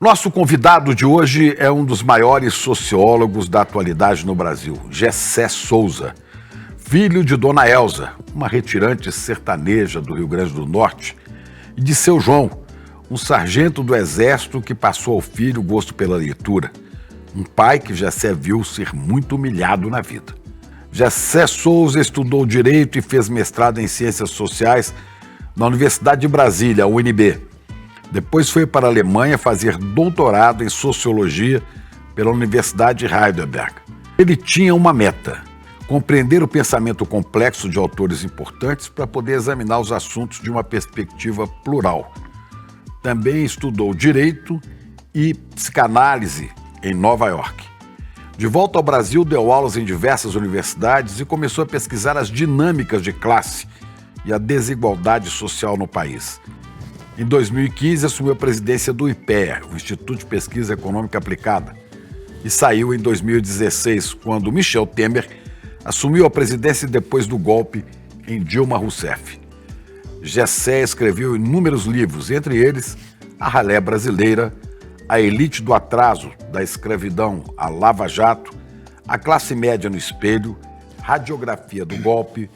Nosso convidado de hoje é um dos maiores sociólogos da atualidade no Brasil, Gessé Souza, filho de Dona Elza, uma retirante sertaneja do Rio Grande do Norte, e de seu João, um sargento do Exército que passou ao filho o gosto pela leitura, um pai que Gessé viu ser muito humilhado na vida. Gessé Souza estudou Direito e fez mestrado em Ciências Sociais na Universidade de Brasília, a UNB. Depois foi para a Alemanha fazer doutorado em Sociologia pela Universidade de Heidelberg. Ele tinha uma meta: compreender o pensamento complexo de autores importantes para poder examinar os assuntos de uma perspectiva plural. Também estudou Direito e Psicanálise em Nova York. De volta ao Brasil, deu aulas em diversas universidades e começou a pesquisar as dinâmicas de classe e a desigualdade social no país. Em 2015, assumiu a presidência do IPEA, o Instituto de Pesquisa Econômica Aplicada, e saiu em 2016, quando Michel Temer assumiu a presidência depois do golpe em Dilma Rousseff. Gessé escreveu inúmeros livros, entre eles A Ralé Brasileira, A Elite do Atraso, da Escravidão à Lava Jato, A Classe Média no Espelho, Radiografia do Golpe,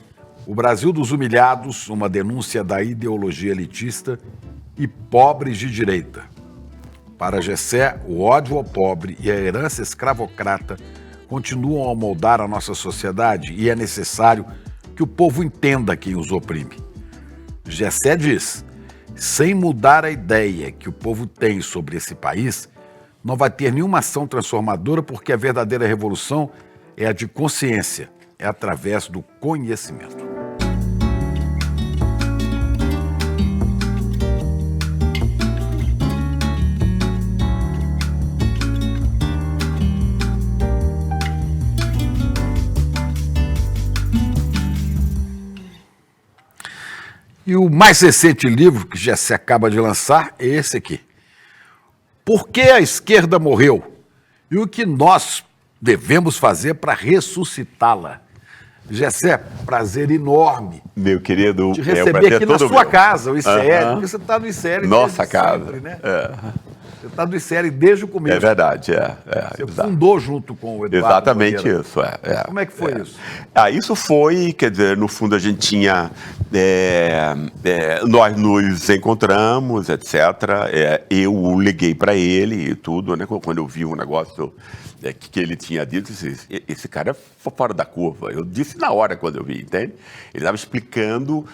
O Brasil dos Humilhados, uma denúncia da ideologia elitista, e Pobres de Direita. Para Gessé, o ódio ao pobre e a herança escravocrata continuam a moldar a nossa sociedade e é necessário que o povo entenda quem os oprime. Gessé diz: sem mudar a ideia que o povo tem sobre esse país, não vai ter nenhuma ação transformadora, porque a verdadeira revolução é a de consciência, é através do conhecimento. E o mais recente livro que Gessé acaba de lançar é esse aqui: Por que a esquerda morreu? E o que nós devemos fazer para ressuscitá-la? Gessé, prazer enorme, meu querido, te receber aqui na sua casa, o ICL, porque você está no ICL nossa casa, sempre, né? Você está no ICL desde o começo. É verdade, Você fundou junto com o Eduardo Exatamente Moreira. Isso, Como é que foi isso? Isso foi, quer dizer, no fundo a gente tinha, nós nos encontramos, etc. Eu liguei para ele e tudo, né? Quando eu vi o negócio que ele tinha dito, esse cara foi fora da curva. Eu disse na hora quando eu vi, entende? Ele estava explicando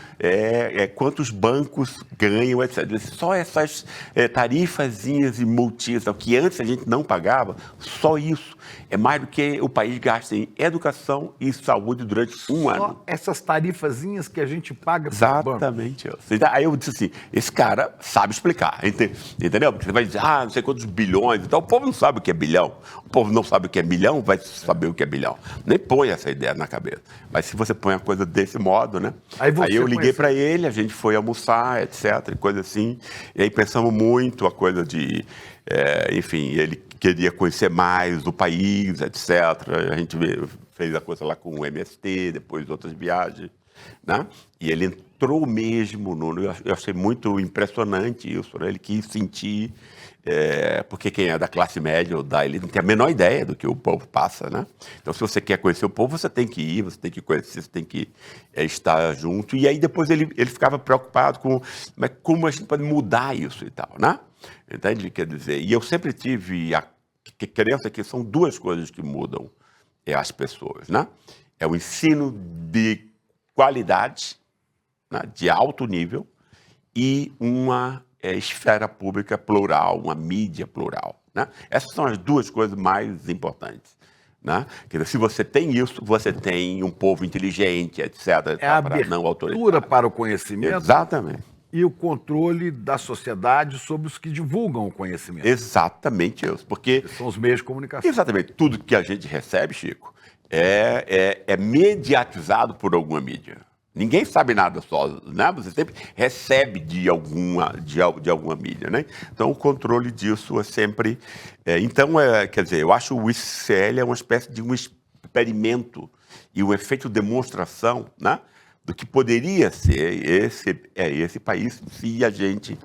quantos bancos ganham, etc. Só essas tarifazinhas e multinhas, que antes a gente não pagava, só isso é mais do que o país gasta em educação e saúde durante um ano. Só essas tarifazinhas que a gente paga para o banco. Exatamente. Aí eu disse assim, esse cara sabe explicar, entendeu? Porque você vai dizer, não sei quantos bilhões e tal. O povo não sabe o que é bilhão. O povo não sabe o que é milhão, vai saber o que é bilhão. Nem põe essa ideia na cabeça. Mas se você põe a coisa desse modo, né? Aí eu liguei para ele, a gente foi almoçar, etc, coisa assim. E aí pensamos muito a coisa de, enfim, ele queria conhecer mais o país, etc. A gente fez a coisa lá com o MST, depois outras viagens, né? E ele entrou mesmo, eu achei muito impressionante isso, né? Ele quis sentir, porque quem é da classe média ou ele não tem a menor ideia do que o povo passa, né? Então, se você quer conhecer o povo, você tem que ir, você tem que conhecer, você tem que estar junto. E aí depois ele ficava preocupado com como a gente pode mudar isso e tal, né? Entende? Quer dizer, e eu sempre tive a crença que são duas coisas que mudam as pessoas, né? É o ensino de qualidade, né? De alto nível, e uma esfera pública plural, uma mídia plural, né? Essas são as duas coisas mais importantes, né? Quer dizer, se você tem isso, você tem um povo inteligente, etc. É a abertura para o conhecimento. Exatamente. E o controle da sociedade sobre os que divulgam o conhecimento. Exatamente isso, porque são os meios de comunicação. Exatamente, tudo que a gente recebe, Chico, é mediatizado por alguma mídia. Ninguém sabe nada só, né? Você sempre recebe de alguma mídia, né? Então, o controle disso é sempre... quer dizer, eu acho o ICL uma espécie de um experimento e um efeito demonstração, né? do que poderia ser esse país se a gente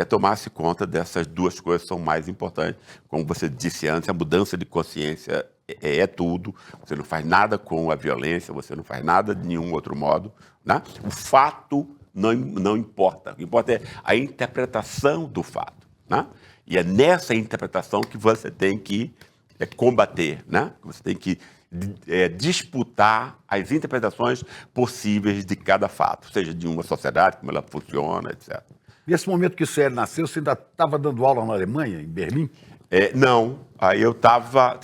tomasse conta dessas duas coisas que são mais importantes. Como você disse antes, a mudança de consciência é tudo. Você não faz nada com a violência, você não faz nada de nenhum outro modo, né? O fato não importa. O que importa é a interpretação do fato, né? E é nessa interpretação que você tem que combater, né? Você tem que disputar as interpretações possíveis de cada fato, seja de uma sociedade, como ela funciona, etc. Nesse momento que o Célio nasceu, você ainda estava dando aula na Alemanha, em Berlim? Não, aí eu estava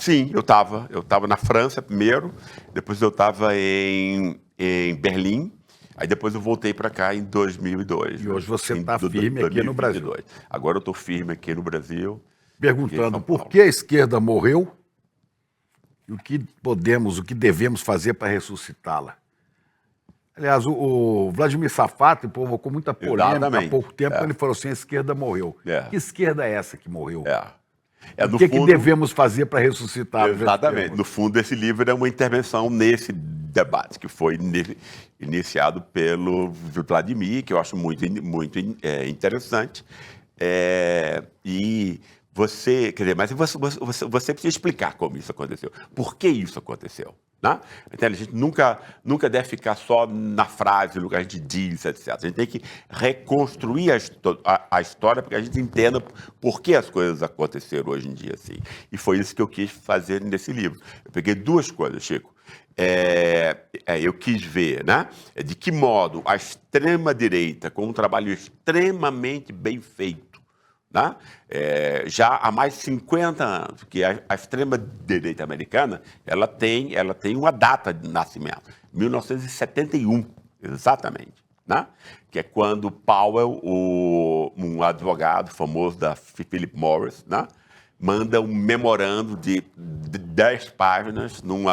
na França primeiro, depois eu estava em Berlim, aí depois eu voltei para cá em 2002. E hoje você está firme aqui no Brasil. Agora eu estou firme aqui no Brasil. Perguntando por que a esquerda morreu e o que devemos fazer para ressuscitá-la. Aliás, o Vladimir Safatli provocou muita polêmica há pouco tempo quando ele falou assim, a esquerda morreu. Que esquerda é essa que morreu? O que devemos fazer para ressuscitar? Exatamente. No fundo, esse livro é uma intervenção nesse debate que foi iniciado pelo Vladimir, que eu acho muito interessante. E você, quer dizer, mas você precisa explicar como isso aconteceu. Por que isso aconteceu? Né? Então, a gente nunca deve ficar só na frase, no que a gente diz, etc. A gente tem que reconstruir a história para que a gente entenda por que as coisas aconteceram hoje em dia assim. E foi isso que eu quis fazer nesse livro. Eu peguei duas coisas, Chico. Eu quis ver, né, de que modo a extrema-direita, com um trabalho extremamente bem feito, né, já há mais de 50 anos, que a extrema-direita americana ela tem uma data de nascimento, 1971, exatamente, né, que é quando Powell, um advogado famoso da Philip Morris, né, manda um memorando de 10 páginas num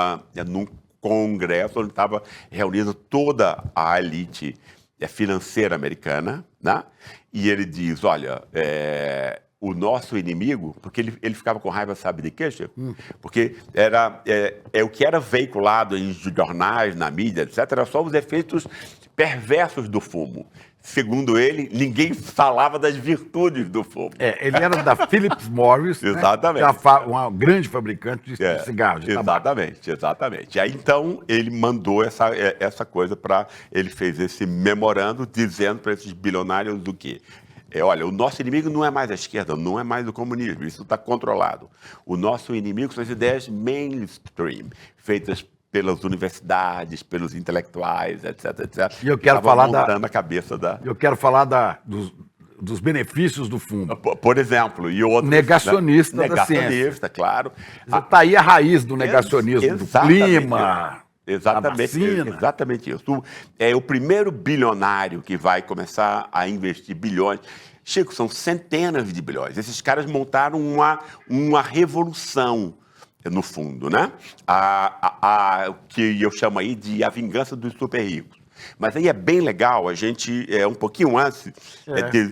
congresso onde estava reunida toda a elite financeira americana, né? E ele diz, olha, o nosso inimigo, porque ele ficava com raiva, sabe de quê, Chico? Porque o que era veiculado em jornais, na mídia, etc., era só os efeitos perversos do fumo. Segundo ele, ninguém falava das virtudes do fumo. Ele era da Philip Morris, exatamente. Né? Uma grande fabricante de cigarros, de tabaco. Exatamente. E aí, então, ele mandou essa coisa para... Ele fez esse memorando dizendo para esses bilionários do quê? Olha, o nosso inimigo não é mais a esquerda, não é mais o comunismo, isso está controlado. O nosso inimigo são as ideias mainstream, feitas pelas universidades, pelos intelectuais, etc. E eu quero falar montando a cabeça da... Eu quero falar dos benefícios do fumo. Por exemplo, e outros... Negacionista da ciência. Negacionista, claro. Está aí a raiz do negacionismo, do clima, exatamente, da vacina. Exatamente isso. É o primeiro bilionário que vai começar a investir bilhões. Chico, são centenas de bilhões. Esses caras montaram uma revolução, no fundo, né? O que eu chamo aí de a vingança dos super ricos. Mas aí é bem legal a gente, um pouquinho antes,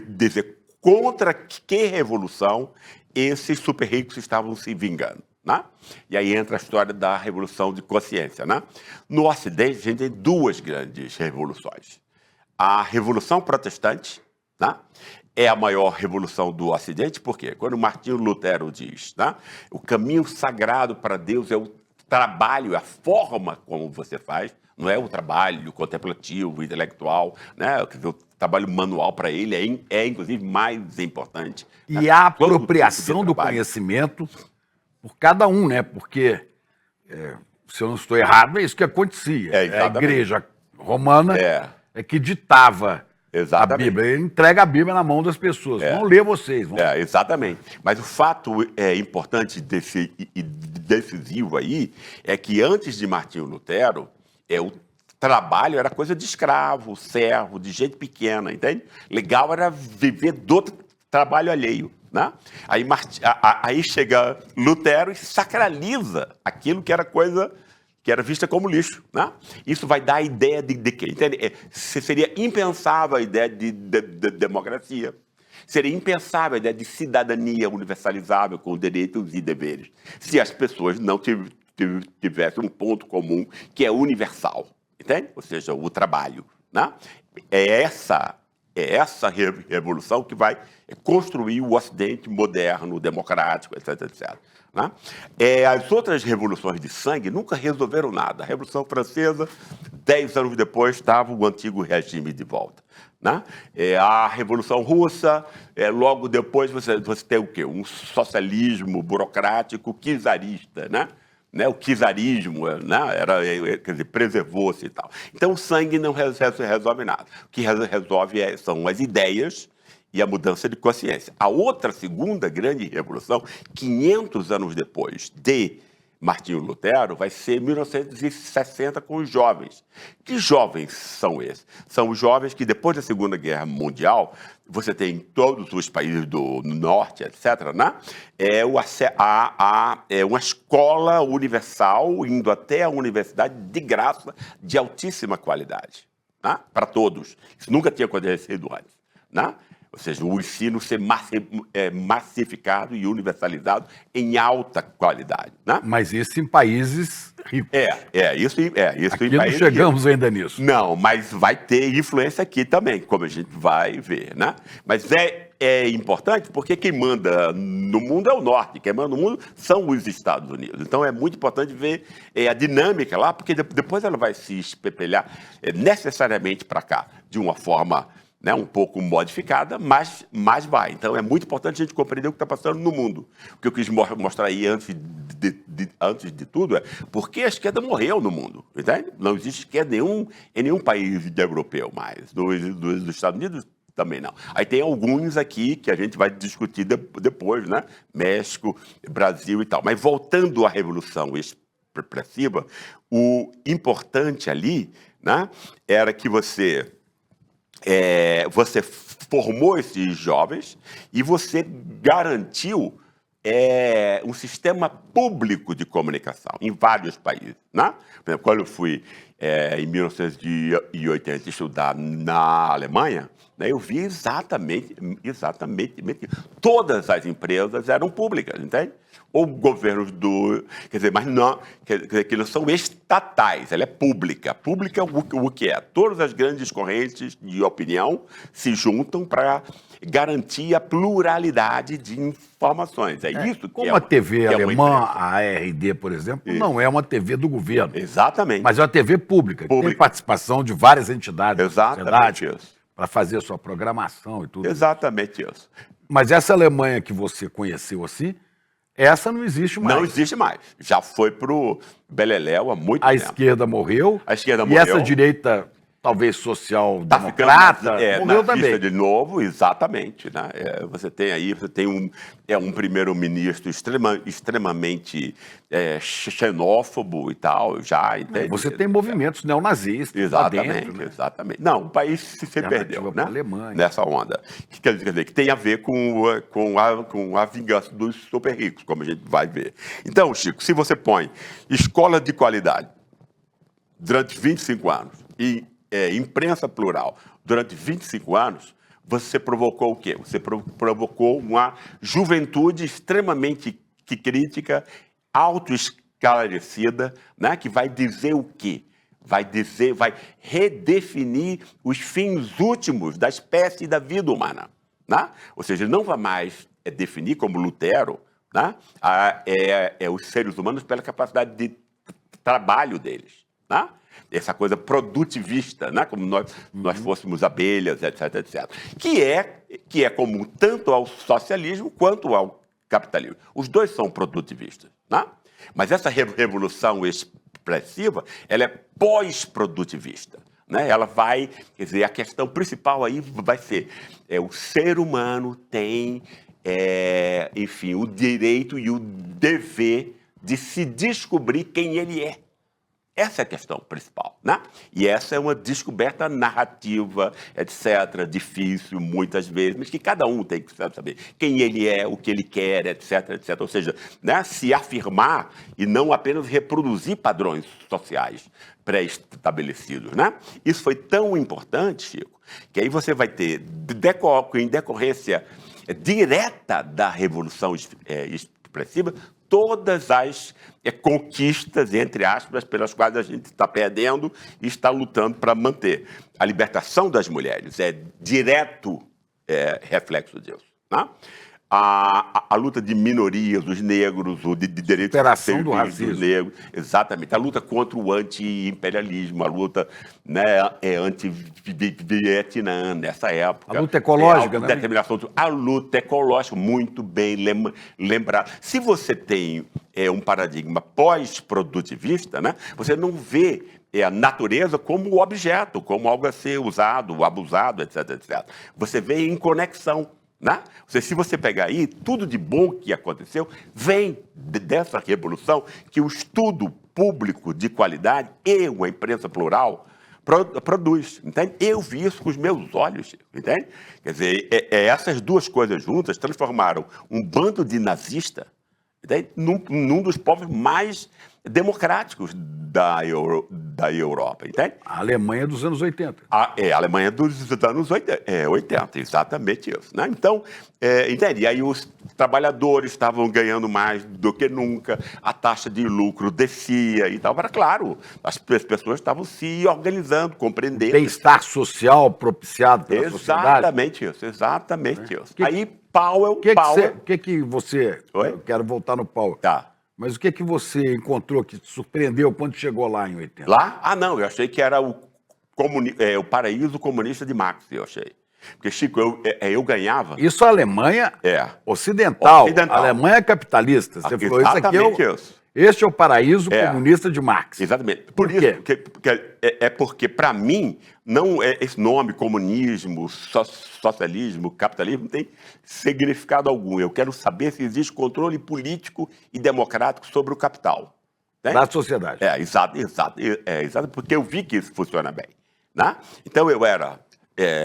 dizer contra que revolução esses super ricos estavam se vingando, né? E aí entra a história da revolução de consciência, né? No Ocidente, a gente tem duas grandes revoluções. A Revolução Protestante, né? É a maior revolução do Ocidente, por quê? Quando Martinho Lutero diz, né, o caminho sagrado para Deus é o trabalho, a forma como você faz, não é o trabalho contemplativo, intelectual, né? O trabalho manual para ele é inclusive mais importante. E né? A apropriação do conhecimento por cada um, né? Porque, se eu não estou errado, é isso que acontecia. A Igreja Romana é que ditava a Bíblia. Ele entrega a Bíblia na mão das pessoas. Vão ler vocês. Exatamente. Mas o fato importante decisivo aí é que antes de Martinho Lutero, o trabalho era coisa de escravo, servo, de gente pequena, entende? Legal era viver do trabalho alheio, né? Aí chega Lutero e sacraliza aquilo que era coisa que era vista como lixo, né? Isso vai dar a ideia de quê? Entende? Seria impensável a ideia de democracia. Seria impensável a ideia de cidadania universalizável com direitos e deveres, se as pessoas não tivessem um ponto comum que é universal, entende? Ou seja, o trabalho, né? É essa revolução que vai construir o Ocidente moderno, democrático, etc, etc. Né? As outras revoluções de sangue nunca resolveram nada. A Revolução Francesa, 10 anos depois, estava o antigo regime de volta. Né? A Revolução Russa, logo depois você tem o quê? Um socialismo burocrático czarista, né? O czarismo, né? Quer dizer, preservou-se e tal. Então, o sangue não resolve nada. O que resolve são as ideias e a mudança de consciência. A outra segunda grande revolução, 500 anos depois de Martinho Lutero, vai ser 1960 com os jovens. Que jovens são esses? São os jovens que, depois da Segunda Guerra Mundial, você tem em todos os países do norte, etc., né? Uma escola universal, indo até a universidade de graça, de altíssima qualidade, né? Para todos. Isso nunca tinha acontecido antes, né? Ou seja, o ensino ser massificado e universalizado em alta qualidade. Né? Mas isso em países ricos. Isso aqui em países não chegamos ricos. ainda nisso. Não, mas vai ter influência aqui também, como a gente vai ver. Né? Mas é importante porque quem manda no mundo é o norte, quem manda no mundo são os Estados Unidos. Então é muito importante ver a dinâmica lá, porque depois ela vai se espelhar necessariamente para cá, de uma forma... Né, um pouco modificada, mas vai. Então, é muito importante a gente compreender o que está passando no mundo. O que eu quis mostrar aí antes de tudo é por que a esquerda morreu no mundo. Entende? Não existe esquerda em nenhum país europeu mais. Dos Estados Unidos, também não. Aí tem alguns aqui que a gente vai discutir depois, né? México, Brasil e tal. Mas voltando à Revolução Expressiva, o importante ali, né, era que você formou esses jovens e você garantiu um sistema público de comunicação em vários países. Né? Por exemplo, quando eu fui em 1980 estudar na Alemanha, né, eu vi exatamente todas as empresas eram públicas, entende? Ou governos quer dizer, mas não, que não são estatais, ela é pública. Pública o que é? Todas as grandes correntes de opinião se juntam para garantir a pluralidade de informações. Isso que como a TV alemã, uma a ARD, por exemplo, não é uma TV do governo. Exatamente. Mas é uma TV pública, que tem participação de várias entidades da sociedade para fazer a sua programação e tudo. Exatamente isso. Mas essa Alemanha que você conheceu assim, essa não existe mais. Não existe mais. Já foi pro beleléu há muito tempo. A esquerda morreu. A esquerda morreu. E essa direita, talvez social-democrata, morreu também. De novo, exatamente. Né? Você tem um primeiro-ministro extremamente xenófobo e tal, já, entende? Você tem movimentos neonazistas. Exatamente, lá dentro, né? exatamente. Não, o país se perdeu, né? Nessa onda. Quer dizer, que tem a ver com a vingança dos super ricos, como a gente vai ver. Então, Chico, se você põe escola de qualidade durante 25 anos e imprensa plural durante 25 anos, você provocou o quê? Você provocou uma juventude extremamente crítica, autoesclarecida, né? Que vai dizer o quê? Vai redefinir os fins últimos da espécie e da vida humana. Né? Ou seja, não vai mais definir, como Lutero, né? Os seres humanos pela capacidade de trabalho deles. Né? Essa coisa produtivista, né? Como nós fôssemos abelhas, etc, etc. Que é comum tanto ao socialismo quanto ao capitalismo. Os dois são produtivistas. Né? Mas essa revolução expressiva, ela é pós-produtivista. Né? Ela vai, quer dizer, a questão principal aí vai ser, o ser humano tem, enfim, o direito e o dever de se descobrir quem ele é. Essa é a questão principal, né? E essa é uma descoberta narrativa, etc., difícil muitas vezes, mas que cada um tem que saber quem ele é, o que ele quer, etc., etc. Ou seja, né, se afirmar e não apenas reproduzir padrões sociais pré-estabelecidos, né? Isso foi tão importante, Chico, que aí você vai ter, em decorrência direta da Revolução expressiva todas as conquistas, entre aspas, pelas quais a gente está perdendo e está lutando para manter. A libertação das mulheres é direto reflexo disso. Né? A luta de minorias, dos negros, de direitos superação do racismo. dos negros, exatamente. A luta contra o anti-imperialismo, a luta, né, anti-Vietnã nessa época. A luta ecológica, né? A luta ecológica, muito bem lembrada. Se você tem um paradigma pós-produtivista, né, você não vê a natureza como objeto, como algo a ser usado, abusado, etc, etc. Você vê em conexão. Né? Se você pegar aí, tudo de bom que aconteceu vem dessa revolução que o estudo público de qualidade e uma imprensa plural produz. Entende? Eu vi isso com os meus olhos, entende? Quer dizer, essas duas coisas juntas transformaram um bando de nazistas num dos povos mais democráticos da Europa, entende? A Alemanha dos anos 80. A Alemanha dos anos 80, exatamente isso. Né? Então, entende? E aí os trabalhadores estavam ganhando mais do que nunca, a taxa de lucro descia e tal. Mas, claro, as pessoas estavam se organizando, compreendendo. Bem-estar social propiciado pela sociedade. Exatamente isso. Aí, Powell... Oi? Eu quero voltar no Powell. Tá. Mas o que você encontrou que te surpreendeu quando chegou lá em 80? Lá? Ah, não, eu achei que era o paraíso comunista de Marx, eu achei. Porque, Chico, eu ganhava... Isso a Alemanha ocidental. A Alemanha capitalista. Você falou, isso aqui este é o paraíso comunista de Marx. Exatamente. Por quê? Porque, para mim, não esse nome, comunismo, socialismo, capitalismo, não tem significado algum. Eu quero saber se existe controle político e democrático sobre o capital. Né? Da sociedade. Exato, porque eu vi que isso funciona bem. Né? Então,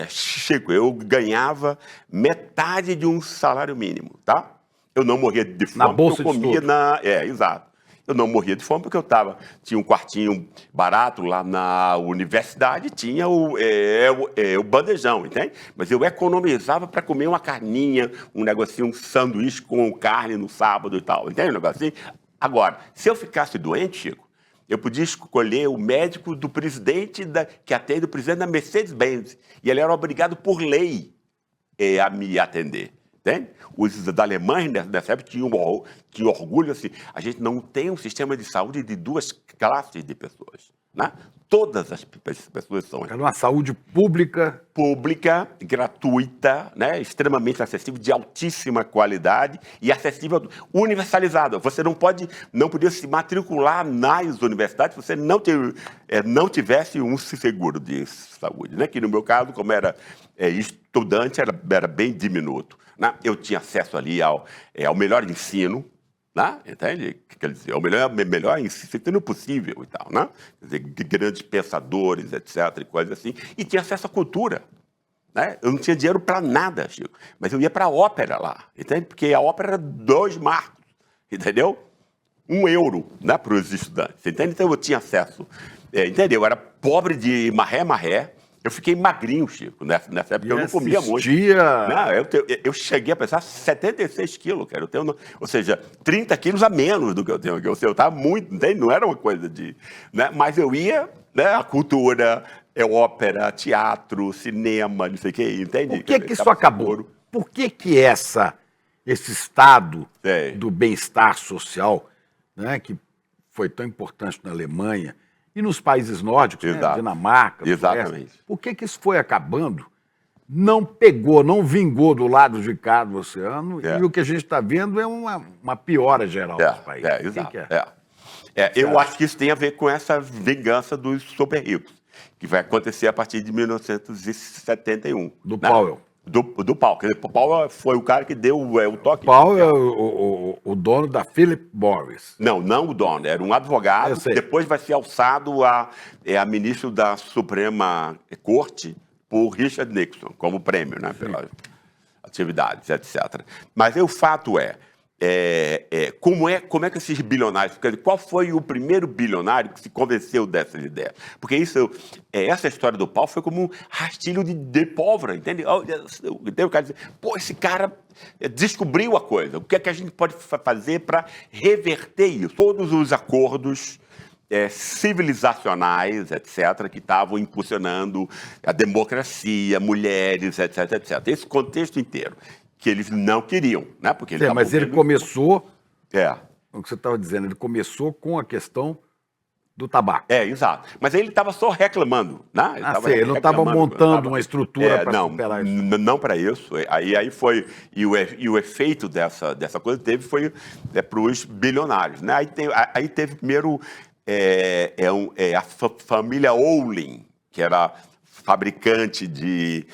Chico, eu ganhava metade de um salário mínimo, tá? Eu não morria de fome. Na bolsa eu comia de exato. Eu não morria de fome porque tinha um quartinho barato lá na universidade, tinha o bandejão, entende? Mas eu economizava para comer uma carninha, um negocinho, um sanduíche com carne no sábado e tal, entende? Um negocinho. Agora, se eu ficasse doente, Chico, eu podia escolher o médico do presidente, que atende o presidente da Mercedes-Benz, e ele era obrigado por lei a me atender. Entende? Os da Alemanha, nessa época, tinham orgulho assim, a gente não tem um sistema de saúde de duas classes de pessoas. Né? Todas as pessoas são... Era uma saúde pública... Pública, gratuita, né? Extremamente acessível, de altíssima qualidade e acessível, universalizada. Você não podia se matricular nas universidades se você não tivesse um seguro de saúde. Né? Que no meu caso, como era estudante, era bem diminuto. Né? Eu tinha acesso ali ao melhor ensino, né? Entende? Quer dizer, o melhor ensino possível e tal, né? Quer dizer, grandes pensadores, etc, e coisas assim. E tinha acesso à cultura. Né? Eu não tinha dinheiro para nada, Chico, mas eu ia para a ópera lá, entende? Porque a ópera era 2 marcos, entendeu? 1 euro, né, para os estudantes, entende? Então eu tinha acesso, entendeu? Eu era pobre de maré. Eu fiquei magrinho, Chico, nessa época. Eu não comia muito. Não, eu cheguei a pesar 76 quilos, cara. Ou seja, 30 quilos a menos do que eu tenho. Eu estava muito, entende? Não era uma coisa de... Né? Mas eu ia, né? A cultura, ópera, teatro, cinema, não sei o quê, entende? Por que isso acabou? Por que esse estado do bem-estar social, né, que foi tão importante na Alemanha, e nos países nórdicos, né? Dinamarca, exatamente. Por que isso foi acabando? Não pegou, não vingou do lado de cá do oceano, e o que a gente está vendo é uma piora geral dos países. Exato. Eu acho que isso tem a ver com essa vingança dos super ricos, que vai acontecer a partir de 1971. Do Powell. Do Powell. Quer dizer, o Powell foi o cara que deu o toque. Powell é o dono da Philip Morris. Não o dono. Era um advogado que depois vai ser alçado a ministro da Suprema Corte por Richard Nixon, como prêmio, né, pelas atividades, etc. Mas o fato como é que esses bilionários... Qual foi o primeiro bilionário que se convenceu dessas ideias? Porque essa história do pau foi como um rastilho de pólvora, entende? O cara diz, pô, esse cara descobriu a coisa. O que é que a gente pode fazer para reverter isso? Todos os acordos civilizacionais, etc., que estavam impulsionando a democracia, mulheres, etc., etc. Esse contexto inteiro, que eles não queriam, né? Porque eles mas ele começou, o que você estava dizendo, ele começou com a questão do tabaco. Exato. Mas ele estava só reclamando, né? Ele não estava montando uma estrutura para superar isso. Não para isso. Aí foi... E o efeito dessa coisa foi para os bilionários, né? Aí teve primeiro a família Olin, que era fabricante de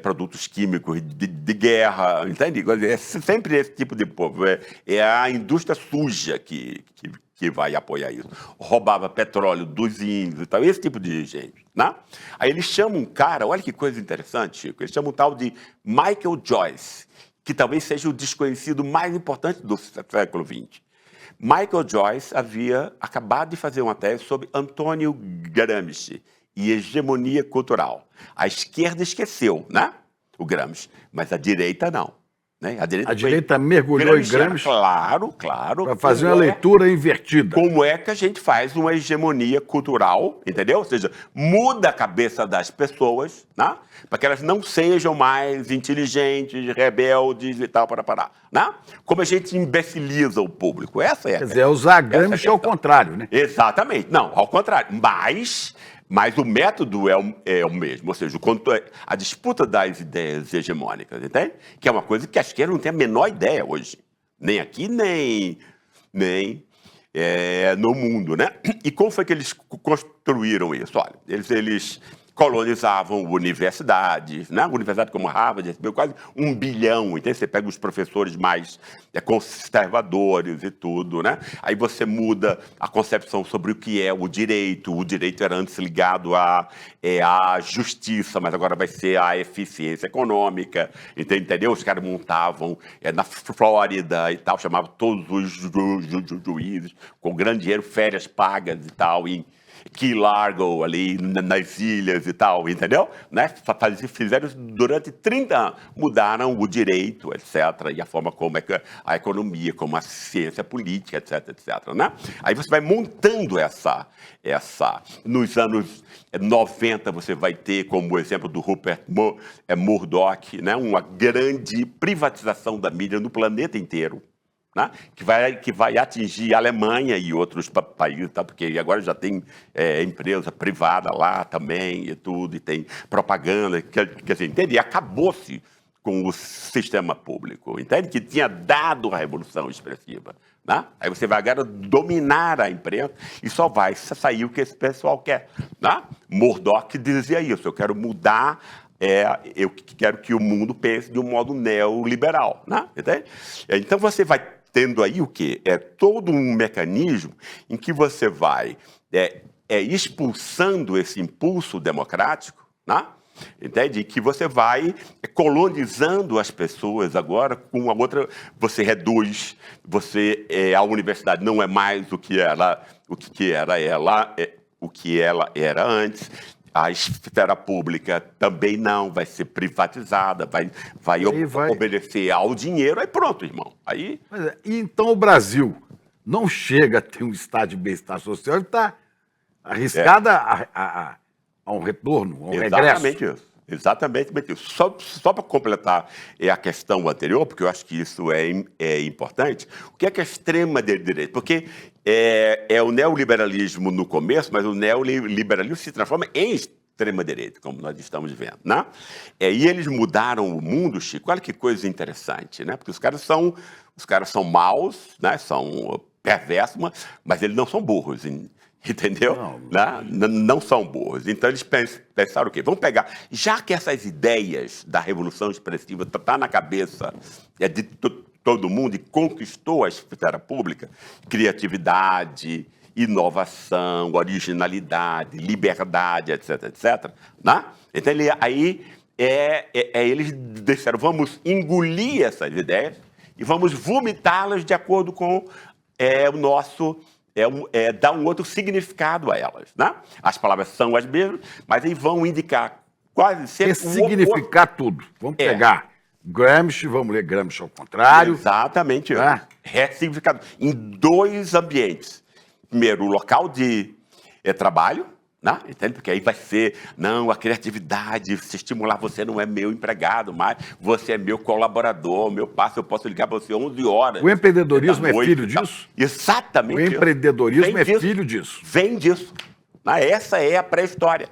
produtos químicos de guerra, entende? É sempre esse tipo de povo. É a indústria suja que vai apoiar isso. Roubava petróleo dos índios e tal, esse tipo de gente, né? Aí eles chamam um cara, olha que coisa interessante, Chico, eles chamam um tal de Michael Joyce, que talvez seja o desconhecido mais importante do século XX. Michael Joyce havia acabado de fazer uma tese sobre Antônio Gramsci e hegemonia cultural. A esquerda esqueceu, né? O Gramsci, mas a direita não. Né? A direita mergulhou em Gramsci. Claro. Para fazer uma leitura invertida. Como é que a gente faz uma hegemonia cultural, entendeu? Ou seja, muda a cabeça das pessoas, né? Para que elas não sejam mais inteligentes, rebeldes e tal, para parar. Né? Como a gente imbeciliza o público. Essa é. Quer dizer, usar Gramsci ao contrário, né? Exatamente. Não, ao contrário. Mas o método é o mesmo, ou seja, a disputa das ideias hegemônicas, entende? Que é uma coisa que a esquerda não tem a menor ideia hoje. Nem aqui, nem no mundo, né? E como foi que eles construíram isso? Olha, eles colonizavam universidades, né? Universidade como Harvard recebeu quase 1 bilhão, então você pega os professores mais conservadores e tudo, né? Aí você muda a concepção sobre o que é o direito era antes ligado à justiça, mas agora vai ser a eficiência econômica, entendeu? Os caras montavam na Flórida e tal, chamavam todos os juízes com grande dinheiro, férias pagas e tal, Key Largo, ali nas ilhas e tal, entendeu? Né? Fizeram isso durante 30 anos. Mudaram o direito, etc., e a forma como é que a economia, como a ciência política, etc., etc., né? Aí você vai montando essa... Nos anos 90, você vai ter, como o exemplo do Rupert Murdoch, né? Uma grande privatização da mídia no planeta inteiro. Né? Que vai atingir a Alemanha e outros países, tá? Porque agora já tem empresa privada lá também e tudo, e tem propaganda, quer dizer, entende? E acabou-se com o sistema público, entende? Que tinha dado a revolução expressiva. Né? Aí você vai agora dominar a imprensa e só vai sair o que esse pessoal quer. Né? Murdoch dizia isso, eu quero mudar... eu quero que o mundo pense de um modo neoliberal. Né? Entende? Então você vai tendo aí o quê? É todo um mecanismo em que você vai expulsando esse impulso democrático, né? Entende? Que você vai colonizando as pessoas agora com uma outra... Você reduz, a universidade não é mais o que ela era antes. A esfera pública também não, vai ser privatizada, vai obedecer ao dinheiro, aí pronto, irmão. Aí... Então o Brasil não chega a ter um estado de bem-estar social, ele está arriscado a um retorno, a um regresso. Exatamente isso. Só para completar a questão anterior, porque eu acho que isso é importante, o que é a extrema-direita? Porque é o neoliberalismo no começo, mas o neoliberalismo se transforma em extrema-direita, como nós estamos vendo. Né? E eles mudaram o mundo, Chico, olha que coisa interessante, né? Porque os caras são maus, né? São perversos, mas eles não são burros, entendeu? Não são burros. Então eles pensaram o quê? Vamos pegar, já que essas ideias da Revolução Expressiva estão na cabeça de todo mundo e conquistou a esfera pública, criatividade, inovação, originalidade, liberdade, etc., etc., né? Então eles disseram, vamos engolir essas ideias e vamos vomitá-las de acordo com o nosso... dar um outro significado a elas, né? As palavras são as mesmas, mas aí vão indicar quase sempre... Ressignificar tudo. Vamos pegar Gramsci, vamos ler Gramsci ao contrário. Exatamente. Ressignificado em 2 ambientes. Primeiro, o local de trabalho, né? Entende? Porque aí vai ser, não, a criatividade, se estimular, você não é meu empregado, mas você é meu colaborador, meu parceiro, eu posso ligar para você 11 horas. O empreendedorismo é filho disso? Exatamente. O empreendedorismo é filho disso. Vem disso. Né? Essa é a pré-história.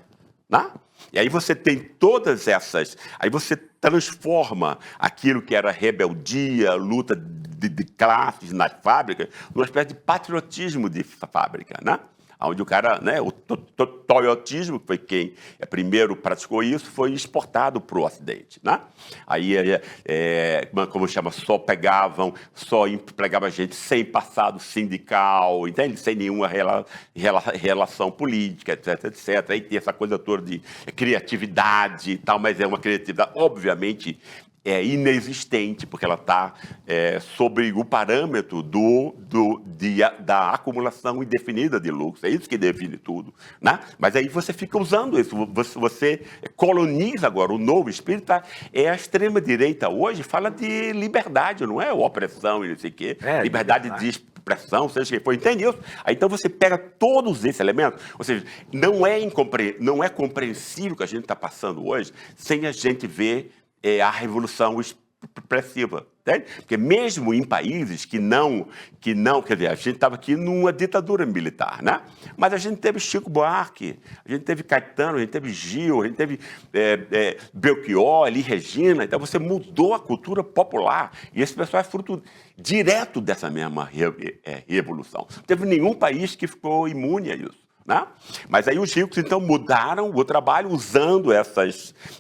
Né? E aí você tem todas essas... Aí você transforma aquilo que era rebeldia, luta de classes nas fábricas, numa espécie de patriotismo de fábrica, né? Onde o cara, né, o toyotismo, que foi quem primeiro praticou isso, foi exportado para o Ocidente, né? Aí, como chama, só empregava gente sem passado sindical, entende? Sem nenhuma relação política, etc, etc. Aí tem essa coisa toda de criatividade e tal, mas é uma criatividade, obviamente, inexistente, porque ela está sobre o parâmetro da acumulação indefinida de lucros. É isso que define tudo. Né? Mas aí você fica usando isso, você coloniza agora o novo espírito. Tá? A extrema-direita hoje fala de liberdade, não é opressão e não sei o quê. Liberdade de expressão, seja o que for, entende isso? Aí, então você pega todos esses elementos, ou seja, não é compreensível o que a gente está passando hoje sem a gente ver a revolução expressiva, entende? Porque mesmo em países que não, quer dizer, a gente estava aqui numa ditadura militar, né? Mas a gente teve Chico Buarque, a gente teve Caetano, a gente teve Gil, a gente teve Belchior, Elis Regina, então você mudou a cultura popular, e esse pessoal é fruto direto dessa mesma revolução. Não teve nenhum país que ficou imune a isso. Né? Mas aí os ricos, então, mudaram o trabalho usando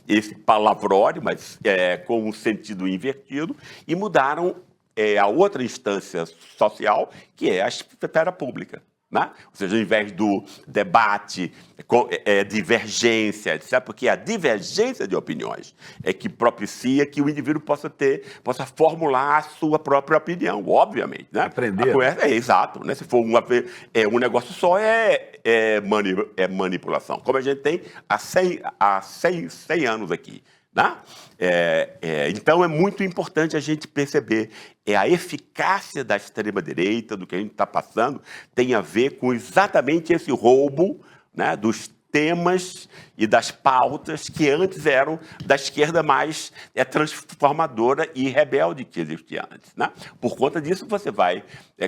esse palavrório, mas com um sentido invertido, e mudaram a outra instância social, que é a esfera pública. Né? Ou seja, ao invés do debate, divergência, etc., porque a divergência de opiniões é que propicia que o indivíduo possa formular a sua própria opinião, obviamente. Né? Aprender. Exato. Né? Se for um negócio só, manipulação, como a gente tem há 100 anos aqui. Né? Então é muito importante a gente perceber a eficácia da extrema-direita, do que a gente está passando, tem a ver com exatamente esse roubo, né, dos temas e das pautas que antes eram da esquerda mais transformadora e rebelde que existia antes. Né? Por conta disso, você vai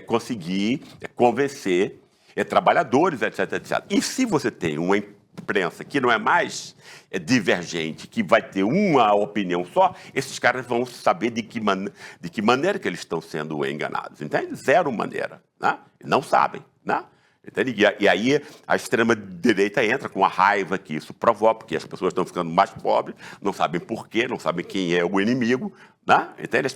conseguir convencer trabalhadores, etc, etc. E se você tem uma imprensa que não é mais divergente, que vai ter uma opinião só, esses caras vão saber de que maneira que eles estão sendo enganados, entende? Zero maneira, né? Não sabem, né? Entende? E aí a extrema-direita entra com a raiva que isso provoca, porque as pessoas estão ficando mais pobres, não sabem por quê, não sabem quem é o inimigo, né? Entende?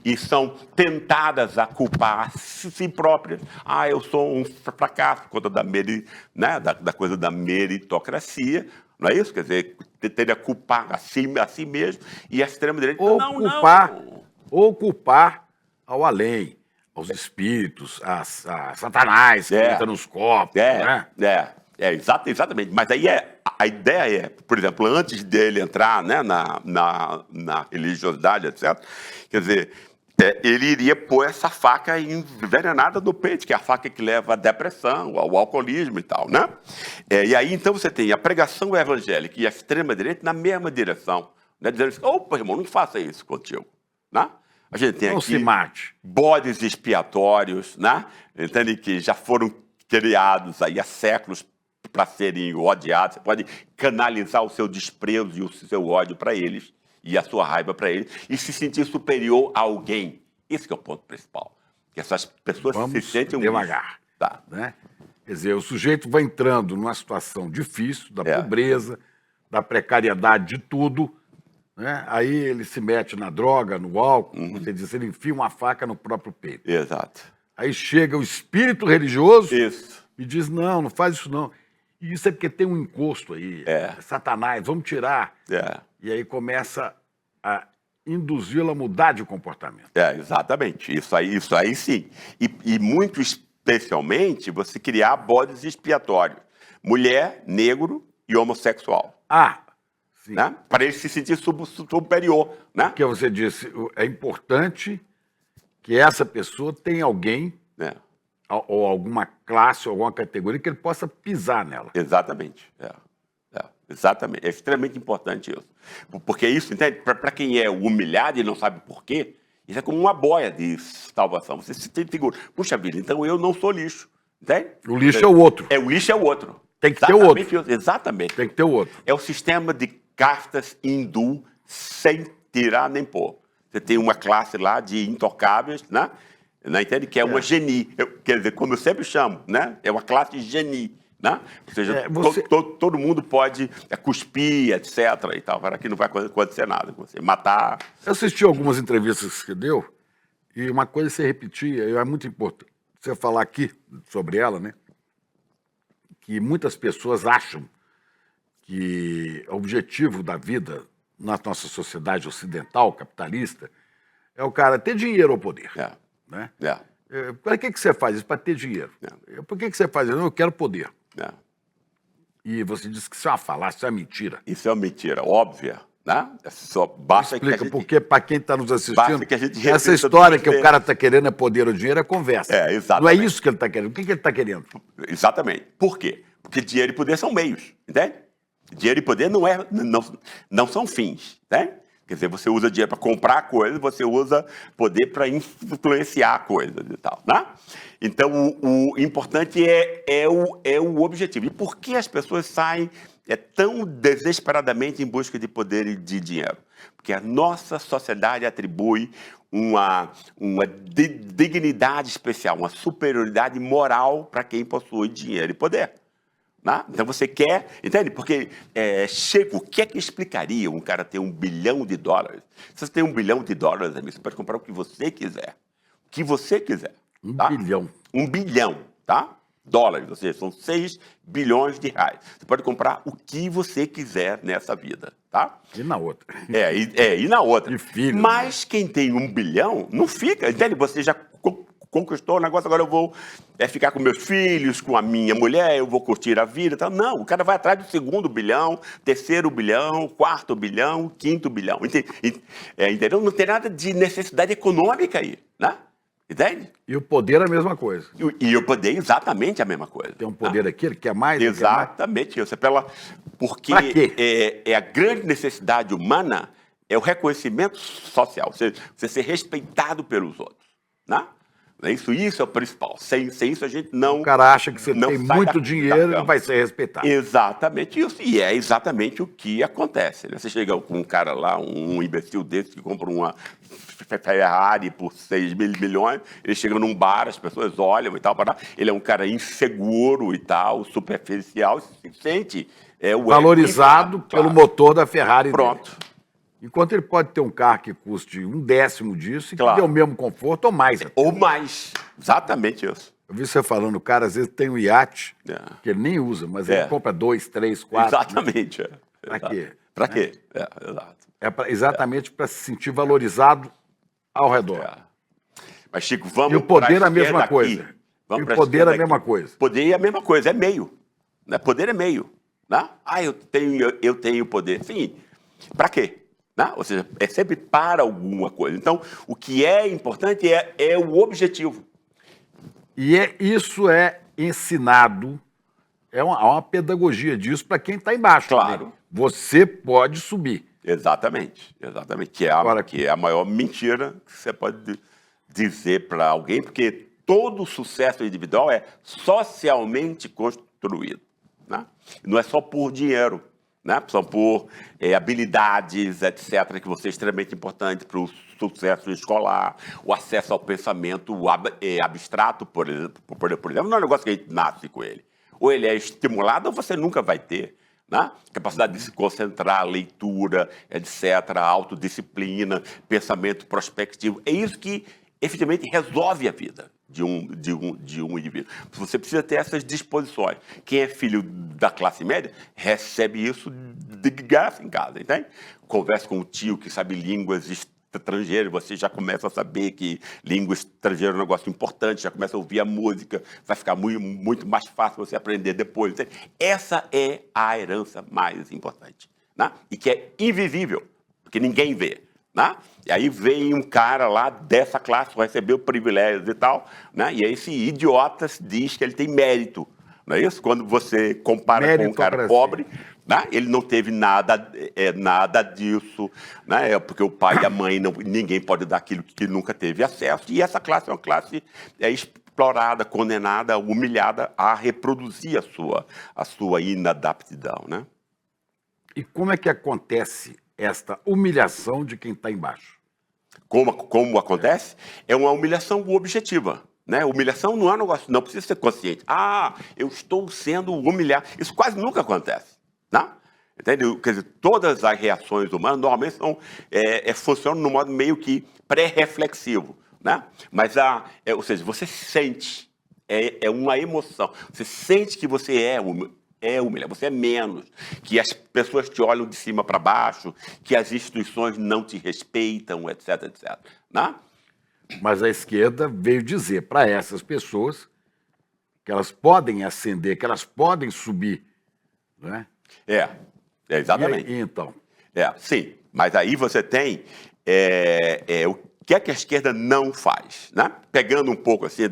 E são tentadas a culpar si próprias. Eu sou um fracasso, por conta da coisa da meritocracia. Não é isso? Quer dizer, teria que culpar a si mesmo, e a extrema-direita... Ou culpar ao além, aos espíritos, a Satanás, que entra nos corpos. Exatamente. Mas aí a ideia por exemplo, antes dele entrar, né, na religiosidade, etc., quer dizer, ele iria pôr essa faca envenenada no peito, que é a faca que leva à depressão, ao alcoolismo e tal, né? E aí, então, você tem a pregação evangélica e a extrema-direita na mesma direção, né? Dizendo assim, opa, irmão, não faça isso contigo, né? A gente tem aqui se mate. Bodes expiatórios, né? Entende? Que já foram criados aí há séculos para serem odiados. Você pode canalizar o seu desprezo e o seu ódio para eles, e a sua raiva para eles, e se sentir superior a alguém. Esse que é o ponto principal. Que essas pessoas se sentem devagar. Tá. Né? Quer dizer, o sujeito vai entrando numa situação difícil, da pobreza, da precariedade de tudo, né? Aí ele se mete na droga, no álcool, você diz, ele enfia uma faca no próprio peito. Exato. Aí chega o espírito religioso Isso. e diz, não faz isso não. E isso é porque tem um encosto aí, Satanás, vamos tirar. E aí começa a induzi-la a mudar de comportamento. Exatamente. Isso aí sim. E muito especialmente você criar bodes expiatórios. Mulher, negro e homossexual. Sim. Né? Para ele se sentir superior. Né? Porque você disse, é importante que essa pessoa tenha alguém, ou alguma classe, ou alguma categoria, que ele possa pisar nela. Exatamente. Exatamente. É extremamente importante isso. Porque isso, entende? Para quem é humilhado e não sabe por quê, isso é como uma boia de salvação. Você se tem figura. Puxa vida, então eu não sou lixo. Entende? O lixo é o outro. O lixo é o outro. Tem que ter o outro. Exatamente. Tem que ter o outro. É o sistema de castas hindu sem tirar nem pôr. Você tem uma classe lá de intocáveis, né? Entende? Que é uma geni. Quer dizer, como eu sempre chamo, né? É uma classe de geni. Né? Ou seja, todo mundo pode cuspir, etc. e tal, para que não vai acontecer nada com você. Matar. Eu assisti algumas entrevistas que deu, e uma coisa você repetia, e é muito importante você falar aqui sobre ela, né? Que muitas pessoas acham que o objetivo da vida na nossa sociedade ocidental, capitalista, é o cara ter dinheiro ou poder. Né? Para que você faz isso? Para ter dinheiro. Por que você faz isso? Eu quero poder. E você disse que isso é uma falácia, isso é uma mentira. Isso é uma mentira óbvia, né? Só basta Explica, que a gente... porque para quem está nos assistindo, que a gente essa história que o cara está querendo é poder ou dinheiro é conversa. Exatamente. Não é isso que ele está querendo. O que ele está querendo? Exatamente. Por quê? Porque dinheiro e poder são meios, entende? Dinheiro e poder não são fins, né? Quer dizer, você usa dinheiro para comprar coisas, você usa poder para influenciar coisas e tal, né? Então, o importante é o objetivo. E por que as pessoas saem tão desesperadamente em busca de poder e de dinheiro? Porque a nossa sociedade atribui uma dignidade especial, uma superioridade moral para quem possui dinheiro e poder. Né? Então você quer, entende? Porque o que é que explicaria um cara ter $1 bilhão? Se você tem $1 bilhão, amigo, você pode comprar o que você quiser. O que você quiser. Tá? $1 bilhão. $1 bilhão, tá? Dólares, ou seja, são 6 bilhões de reais. Você pode comprar o que você quiser nessa vida, tá? E na outra. E na outra. E filho, mas quem tem $1 bilhão não fica, entende? Você já conquistou o negócio, agora eu vou ficar com meus filhos, com a minha mulher, eu vou curtir a vida. Tal. Não, o cara vai atrás do 2º bilhão, 3º bilhão, 4º bilhão, 5º bilhão. Entendeu? Não tem nada de necessidade econômica aí, né? Entende? E o poder é a mesma coisa. E o poder é exatamente a mesma coisa. Tem um poder aqui, ele quer mais? Exatamente isso. Porque a grande necessidade humana é o reconhecimento social, você ser respeitado pelos outros, né? Isso é o principal. Sem isso a gente não... O cara acha que você tem muito dinheiro e vai ser respeitado. Exatamente isso. E é exatamente o que acontece. Né? Você chega com um cara lá, um imbecil desse que compra uma Ferrari por 6 milhões, ele chega num bar, as pessoas olham e tal, ele é um cara inseguro e tal, superficial, se sente... valorizado pelo motor da Ferrari. Pronto. Dele. Enquanto ele pode ter um carro que custe 1/10 disso e que dê o mesmo conforto ou mais. Ou mais. Exatamente isso. Eu vi você falando, o cara às vezes tem um iate que ele nem usa, mas ele compra 2, 3, 4. Exatamente. Né? Para quê? Para quê? Exato. Exatamente para se sentir valorizado ao redor. Mas, Chico, vamos... E o poder é a mesma coisa. E o poder é a mesma coisa. Poder é a mesma coisa, é meio. Né? Poder é meio. Né? Eu tenho poder. Sim. Para quê? Né? Ou seja, é sempre para alguma coisa. Então, o que é importante é o objetivo. E isso é ensinado, há uma pedagogia disso para quem está embaixo. Claro. Né? Você pode subir. Exatamente. Que é a maior mentira que você pode dizer para alguém, porque todo sucesso individual é socialmente construído. Né? Não é só por dinheiro. Né? São por habilidades, etc., que vão ser extremamente importantes para o sucesso escolar, o acesso ao pensamento abstrato, por exemplo, não é um negócio que a gente nasce com ele. Ou ele é estimulado ou você nunca vai ter. Né? Capacidade de se concentrar, leitura, etc., autodisciplina, pensamento prospectivo. É isso que efetivamente resolve a vida de um indivíduo. Você precisa ter essas disposições. Quem é filho da classe média recebe isso de graça em casa, entende? Conversa com o tio que sabe línguas estrangeiras, você já começa a saber que língua estrangeira é um negócio importante, já começa a ouvir a música, vai ficar muito mais fácil você aprender depois. Entende? Essa é a herança mais importante, né? E que é invisível, porque ninguém vê. Né? E aí vem um cara lá dessa classe, recebeu privilégios e tal, né? E aí esse idiota diz que ele tem mérito, não é isso? Quando você compara com um cara pobre, né? Ele não teve nada disso, né? Porque o pai e a mãe, ninguém pode dar aquilo que ele nunca teve acesso, e essa classe é uma classe explorada, condenada, humilhada a reproduzir a sua inadaptidão, né? E como é que acontece esta humilhação de quem está embaixo? Como acontece? É uma humilhação objetiva. Né? Humilhação não é um negócio, não precisa ser consciente. Ah, eu estou sendo humilhado. Isso quase nunca acontece. Né? Entendeu? Quer dizer, todas as reações humanas normalmente funcionam no modo meio que pré-reflexivo. Né? Mas, ou seja, você sente, é uma emoção. Você sente que você é humilhado, você é menos, que as pessoas te olham de cima para baixo, que as instituições não te respeitam, etc, etc. Né? Mas a esquerda veio dizer para essas pessoas que elas podem ascender, que elas podem subir. Né? Exatamente. E aí, então? Sim, mas aí você tem o que é que a esquerda não faz? Né? Pegando um pouco assim,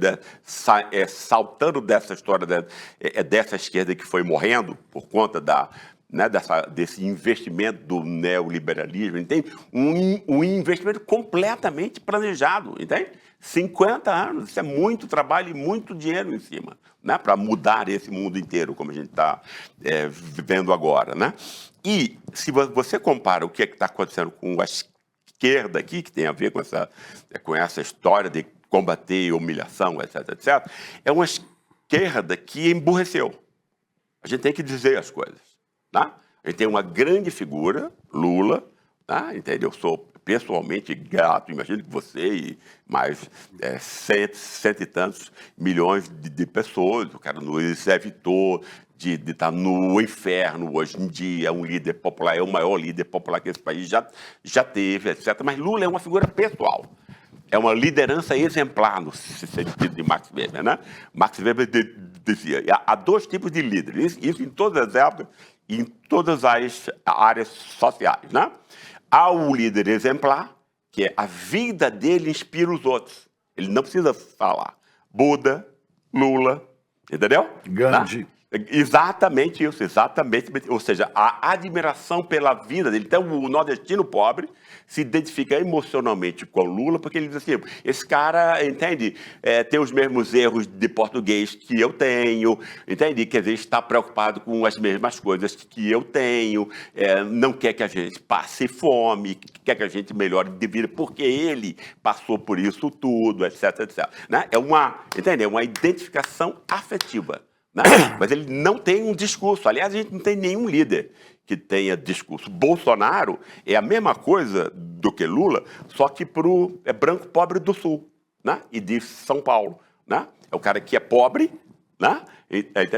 saltando dessa história dessa esquerda que foi morrendo por conta desse investimento do neoliberalismo, entende? Um investimento completamente planejado, entende? 50 anos, isso é muito trabalho e muito dinheiro em cima, né? Para mudar esse mundo inteiro, como a gente está vivendo agora, né? E se você compara o que é que está acontecendo com a esquerda aqui, que tem a ver com essa história de combater humilhação, etc, etc, é uma esquerda que emburreceu. A gente tem que dizer as coisas. Tá? A gente tem uma grande figura, Lula, tá? Entendeu? Eu sou pessoalmente grato, imagino que você e mais cento e tantos milhões de pessoas, o cara nos evitou de estar no inferno hoje em dia, é um líder popular, é o maior líder popular que esse país já teve, etc. Mas Lula é uma figura pessoal. É uma liderança exemplar, no sentido de Max Weber. Né? Max Weber dizia, há dois tipos de líderes, isso em todas as épocas, em todas as áreas sociais. Né? Há o líder exemplar, que é a vida dele inspira os outros. Ele não precisa falar. Buda, Lula, entendeu? Gandhi. Né? Exatamente isso, exatamente. Ou seja, a admiração pela vida dele. Então, o nordestino pobre se identifica emocionalmente com Lula, porque ele diz assim, esse cara, entende, tem os mesmos erros de português que eu tenho, entende? Quer dizer, está preocupado com as mesmas coisas que eu tenho, não quer que a gente passe fome, quer que a gente melhore de vida, porque ele passou por isso tudo, etc, etc. Né? É uma identificação afetiva. Né? Mas ele não tem um discurso. Aliás, a gente não tem nenhum líder que tenha discurso. Bolsonaro é a mesma coisa do que Lula, só que para o branco pobre do Sul, né? E de São Paulo. Né? É o cara que é pobre, né?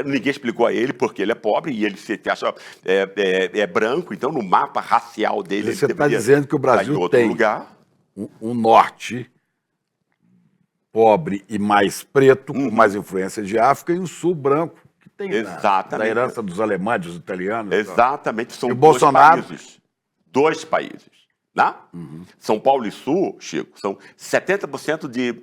Ninguém explicou a ele porque ele é pobre e ele se acha branco, então no mapa racial dele... Você está dizendo que o Brasil tem um norte pobre e mais preto, com mais influência de África, e um sul branco, que tem da herança dos alemães, dos italianos. Exatamente, são Bolsonaro... dois países. Né? São Paulo e Sul, Chico, são 70% de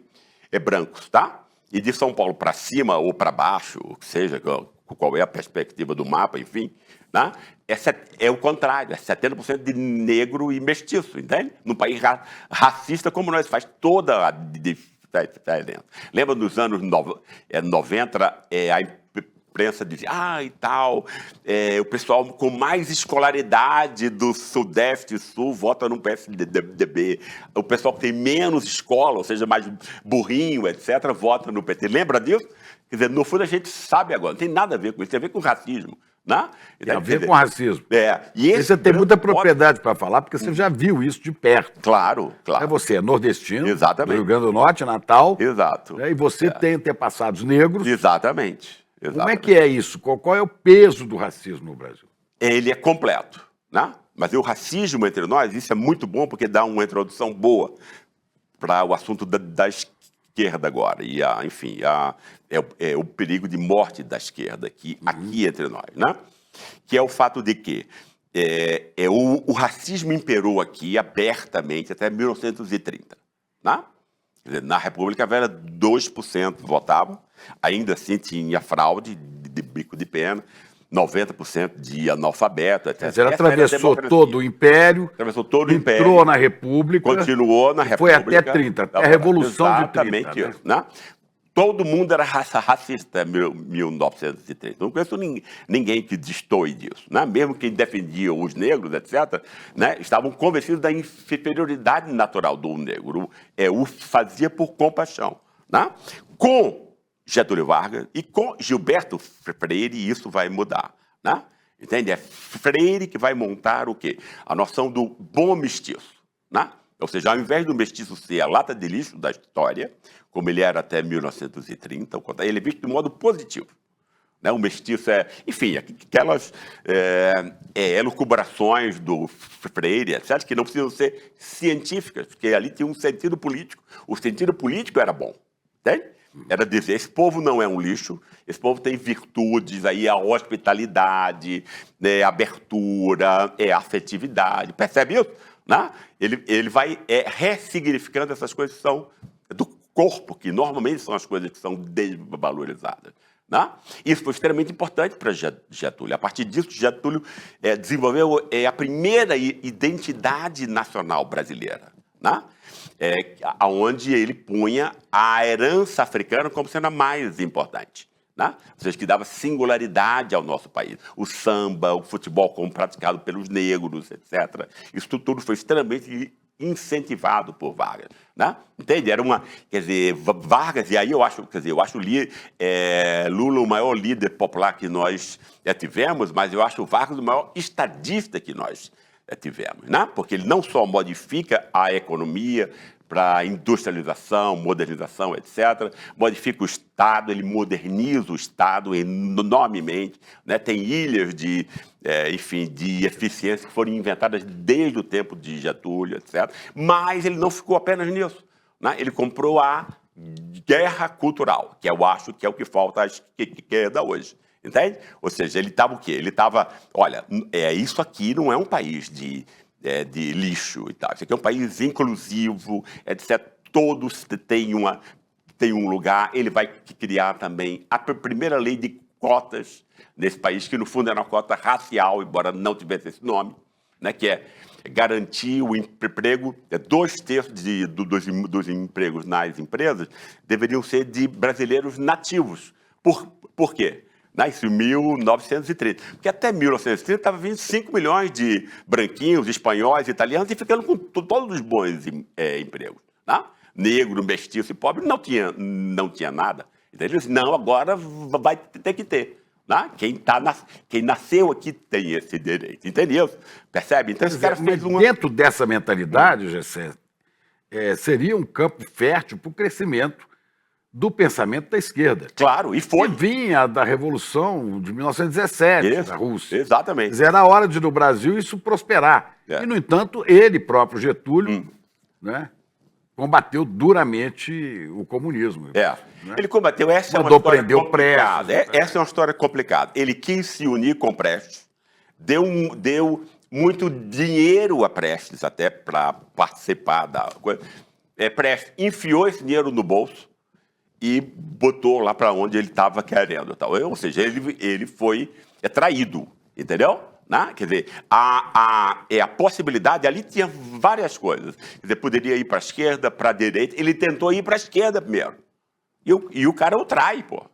brancos, tá? E de São Paulo para cima ou para baixo, o que seja, qual é a perspectiva do mapa, enfim, né? É o contrário, é 70% de negro e mestiço, entende? Num país racista como nós, faz toda a diferença. Lembra dos anos 90, a imprensa dizia, e tal, o pessoal com mais escolaridade do Sudeste e Sul vota no PSDB, o pessoal que tem menos escola, ou seja, mais burrinho, etc., vota no PT. Lembra disso? Quer dizer, no fundo a gente sabe agora, não tem nada a ver com isso, tem a ver com racismo. Né? Tem a ver com racismo. E você tem muita propriedade para falar, porque você já viu isso de perto. Claro. Você é nordestino, Exatamente. do Rio Grande do Norte, Natal. Exato. E você tem antepassados negros. Exatamente. Como é que é isso? Qual é o peso do racismo no Brasil? Ele é completo, né? Mas o racismo entre nós, isso é muito bom porque dá uma introdução boa para o assunto da esquerda agora. E, enfim, é o perigo de morte da esquerda aqui entre nós, né? Que é o fato de que o racismo imperou aqui abertamente até 1930, né? Quer dizer, na República Velha, 2% votavam, ainda assim tinha fraude de bico de pena, 90% de analfabeto, etc. Quer dizer, atravessou todo o Império, entrou na República, continuou na República. Foi até 30, até a Revolução de 30. Exatamente isso, né? Todo mundo era racista em 1930. Não conheço ninguém que destoie disso, né? Mesmo quem defendia os negros, etc., né? Estavam convencidos da inferioridade natural do negro. O fazia por compaixão, né? Com Getúlio Vargas e com Gilberto Freire, isso vai mudar, né? Entende? É Freire que vai montar o quê? A noção do bom mestiço, né? Ou seja, ao invés do mestiço ser a lata de lixo da história, como ele era até 1930, ele é visto de modo positivo, né? O mestiço enfim, aquelas elucubrações do Freire, etc., que não precisam ser científicas, porque ali tinha um sentido político. O sentido político era bom, entende? Era dizer, esse povo não é um lixo, esse povo tem virtudes, aí a hospitalidade, né, abertura, afetividade, percebe isso? Né? Ele vai ressignificando essas coisas que são do corpo, que normalmente são as coisas que são desvalorizadas. Né? Isso foi extremamente importante para Getúlio. A partir disso, Getúlio desenvolveu a primeira identidade nacional brasileira, né? Onde ele punha a herança africana como sendo a mais importante, né? Ou seja, que dava singularidade ao nosso país. O samba, o futebol como praticado pelos negros, etc. Isso tudo foi extremamente incentivado por Vargas, né? Entende? Quer dizer, Vargas, e aí eu acho Lula o maior líder popular que nós tivemos, mas eu acho Vargas o maior estadista que nós tivemos, né? Porque ele não só modifica a economia para industrialização, modernização, etc., modifica o Estado, ele moderniza o Estado enormemente, né? Tem ilhas de eficiência que foram inventadas desde o tempo de Getúlio, etc., mas ele não ficou apenas nisso, né? Ele comprou a guerra cultural, que eu acho que é o que falta à esquerda hoje. Entende? Ou seja, ele estava o quê? Ele estava, olha, isso aqui não é um país de lixo e tal. Isso aqui é um país inclusivo, etc. Todos têm um lugar. Ele vai criar também a primeira lei de cotas nesse país, que no fundo era uma cota racial, embora não tivesse esse nome, né? Que é garantir o emprego. 2/3 dos empregos nas empresas deveriam ser de brasileiros nativos. Por quê? Isso em 1930. Porque até 1930 estava vindo 5 milhões de branquinhos, espanhóis, italianos, e ficando com todos os bons empregos. Né? Negro, mestiço e pobre não tinha nada. Entendeu? Não, agora vai ter que ter. Né? Quem nasceu aqui tem esse direito. Entendeu? Percebe? Então, esse cara fez dentro dessa mentalidade, Gessé, seria um campo fértil para o crescimento do pensamento da esquerda. Claro, e foi. Que vinha da Revolução de 1917, da Rússia. Exatamente. Quer dizer, era hora de, no Brasil, isso prosperar. E, no entanto, ele próprio, Getúlio, né, combateu duramente o comunismo. Né? Ele combateu, essa é uma história complicada. Essa é uma história complicada. Ele quis se unir com Prestes, deu muito dinheiro a Prestes até para participar da coisa. Prestes enfiou esse dinheiro no bolso e botou lá para onde ele estava querendo. Ou seja, ele foi traído, entendeu? Né? Quer dizer, a possibilidade, ali tinha várias coisas. Quer dizer, poderia ir para a esquerda, para a direita. Ele tentou ir para a esquerda primeiro. E o cara o trai, pô.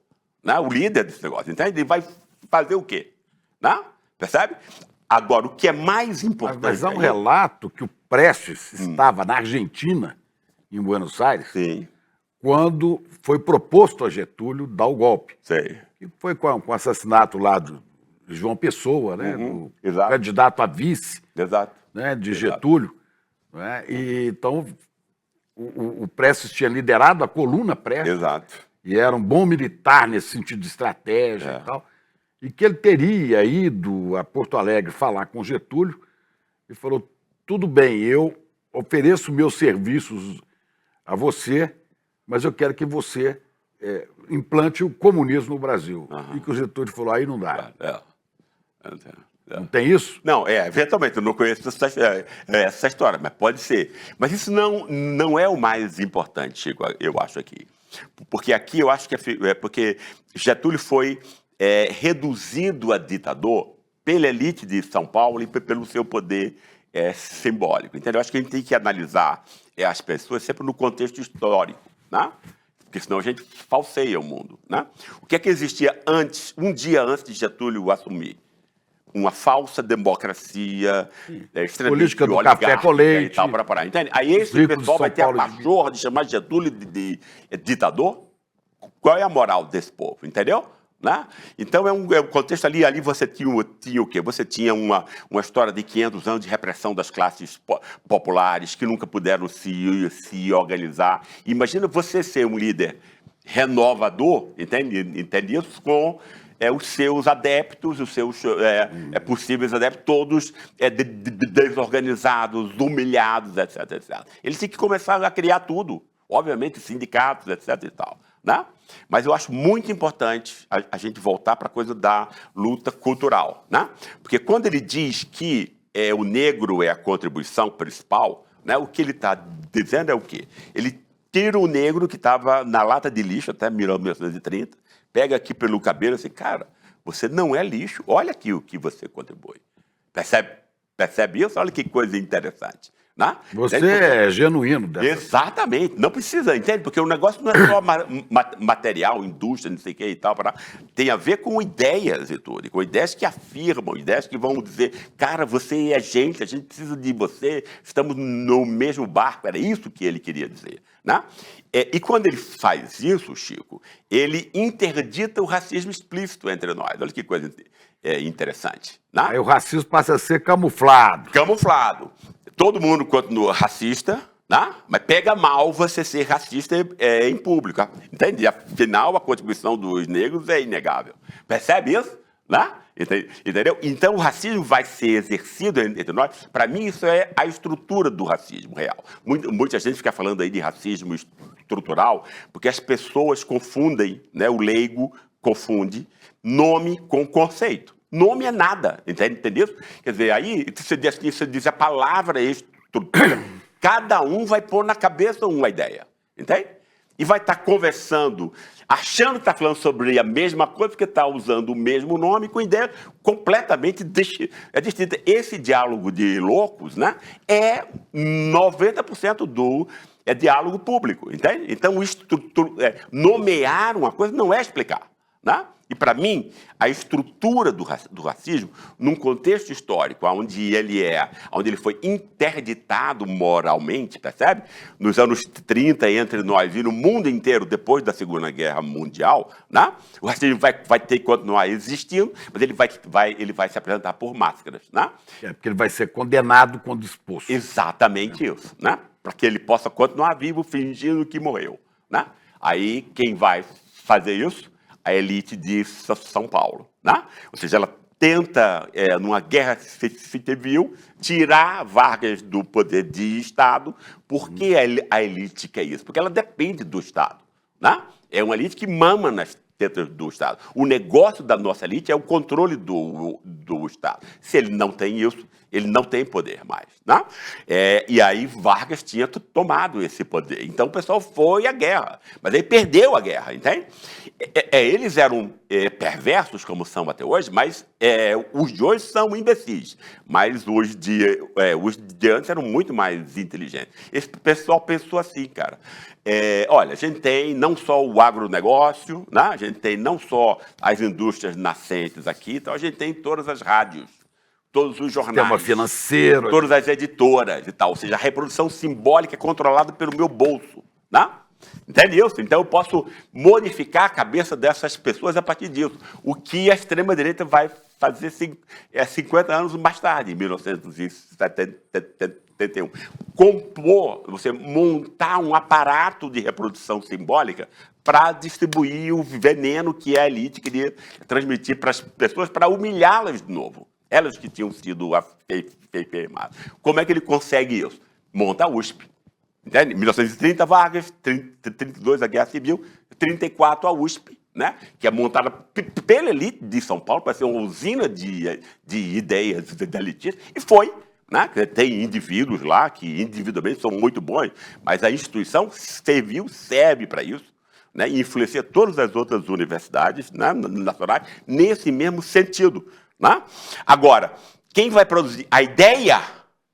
Né? O líder desse negócio. Entende? Ele vai fazer o quê? Né? Percebe? Agora, o que é mais importante... Mas há um relato que o Prestes estava na Argentina, em Buenos Aires, Sim. quando foi proposto a Getúlio dar o golpe. Sei. Que foi com o assassinato lá João Pessoa, né? Exato. Candidato a vice, Exato. né? De Exato. Getúlio. Né? E, então, o Prestes tinha liderado a coluna Prestes. Exato. E era um bom militar nesse sentido de estratégia e tal. E que ele teria ido a Porto Alegre falar com Getúlio e falou: tudo bem, eu ofereço meus serviços a você, mas eu quero que você implante o comunismo no Brasil. E que o Getúlio falou: aí não dá. Não tem isso? Não, eventualmente, eu não conheço essa história, mas pode ser. Mas isso não é o mais importante, Chico, eu acho aqui. Porque aqui eu acho que porque Getúlio foi reduzido a ditador pela elite de São Paulo e pelo seu poder simbólico. Então, eu acho que a gente tem que analisar as pessoas sempre no contexto histórico, né? Porque senão a gente falseia o mundo, né? O que é que existia antes, um dia antes de Getúlio assumir? Uma falsa democracia, extremamente política do café com leite, e tal, para entende? Aí esse pessoal vai ter a pachorra de chamar Getúlio de ditador? Qual é a moral desse povo, entendeu? Né? Então é um contexto ali você tinha o quê? Você tinha uma história de 500 anos de repressão das classes populares que nunca puderam se organizar. Imagina você ser um líder renovador, entende isso? Com os seus adeptos, os seus possíveis adeptos, todos desorganizados, humilhados, etc, etc. Eles têm que começar a criar tudo, obviamente, sindicatos, etc e tal, né? Mas eu acho muito importante a gente voltar para a coisa da luta cultural, né? Porque quando ele diz que o negro é a contribuição principal, né, o que ele está dizendo é o quê? Ele tira o negro que estava na lata de lixo até 1930, pega aqui pelo cabelo e assim, cara, você não é lixo, olha aqui o que você contribui. Percebe isso? Olha que coisa interessante. Né? Você é genuíno dessa. Exatamente. Não precisa, entende? Porque o negócio não é só material, indústria, não sei o que e tal. Tem a ver com ideias e tudo. Com ideias que afirmam, ideias que vão dizer, cara, você é a gente precisa de você, estamos no mesmo barco. Era isso que ele queria dizer. Né? E quando ele faz isso, Chico, ele interdita o racismo explícito entre nós. Olha que coisa interessante. Né? Aí o racismo passa a ser camuflado. Camuflado. Todo mundo continua racista, né? Mas pega mal você ser racista em público. Entende? Afinal, a contribuição dos negros é inegável. Percebe isso? Né? Entendeu? Então, o racismo vai ser exercido entre nós. Para mim, isso é a estrutura do racismo real. Muita gente fica falando aí de racismo estrutural, porque as pessoas confundem, né? O leigo confunde nome com conceito. Nome é nada, entendeu? Quer dizer, aí você diz a palavra estrutura, cada um vai pôr na cabeça uma ideia, entende? E vai estar conversando, achando que está falando sobre a mesma coisa, porque está usando o mesmo nome com ideia completamente distinta. Esse diálogo de loucos, né, é 90% do diálogo público, entende? Então, nomear uma coisa não é explicar, né? E, para mim, a estrutura do racismo, num contexto histórico onde ele foi interditado moralmente, percebe? Nos anos 30, entre nós e no mundo inteiro, depois da Segunda Guerra Mundial, né? O racismo vai ter que continuar existindo, mas ele vai se apresentar por máscaras. Né? Porque ele vai ser condenado quando exposto. Exatamente isso, né? Para que ele possa continuar vivo fingindo que morreu. Né? Aí, quem vai fazer isso? A elite de São Paulo. Né? Ou seja, ela tenta, numa guerra civil, tirar Vargas do poder de Estado. Por que a elite quer isso? Porque ela depende do Estado. Né? É uma elite que mama nas tetas do Estado. O negócio da nossa elite é o controle do Estado. Se ele não tem isso, ele não tem poder mais. Né? E aí Vargas tinha tomado esse poder. Então o pessoal foi à guerra. Mas ele perdeu a guerra, entende? Eles eram perversos, como são até hoje, mas os de hoje são imbecis. Mas os de antes eram muito mais inteligentes. Esse pessoal pensou assim, cara. Olha, a gente tem não só o agronegócio, né? A gente tem não só as indústrias nascentes aqui, então a gente tem todas as rádios, todos os jornais, sistema financeiro, todas as editoras e tal. Ou seja, a reprodução simbólica é controlada pelo meu bolso. Né? Entende isso? Então eu posso modificar a cabeça dessas pessoas a partir disso. O que a extrema-direita vai fazer 50 anos mais tarde, em 1971. Compor, você montar um aparato de reprodução simbólica para distribuir o veneno que a elite queria transmitir para as pessoas, para humilhá-las de novo. Elas que tinham sido queimadas. Como é que ele consegue isso? Monta a USP. Entende? Em 1930, Vargas, 32, a Guerra Civil, 34, a USP, né? Que é montada pela elite de São Paulo para ser uma usina de ideias da elite, e foi. Né? Tem indivíduos lá que individualmente são muito bons, mas a instituição serve para isso, né? E influencia todas as outras universidades, né, nacionais nesse mesmo sentido. Né? Agora, quem vai produzir a ideia,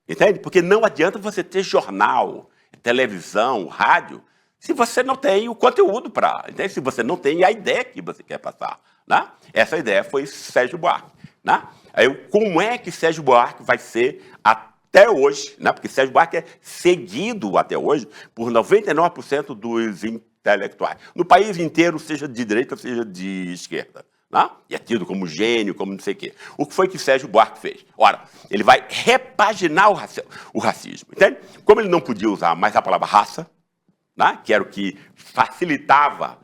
entende? Porque não adianta você ter jornal, televisão, rádio, se você não tem o conteúdo para, se você não tem a ideia que você quer passar. Né? Essa ideia foi Sérgio Buarque. Né? Aí, como é que Sérgio Buarque vai ser até hoje, né? Porque Sérgio Buarque é seguido até hoje por 99% dos intelectuais, no país inteiro, seja de direita, seja de esquerda. Né? E é tido como gênio, como não sei o quê. O que foi que Sérgio Buarque fez? Ora, ele vai repaginar o racismo. Entende? Como ele não podia usar mais a palavra raça, né? Que era o que facilitava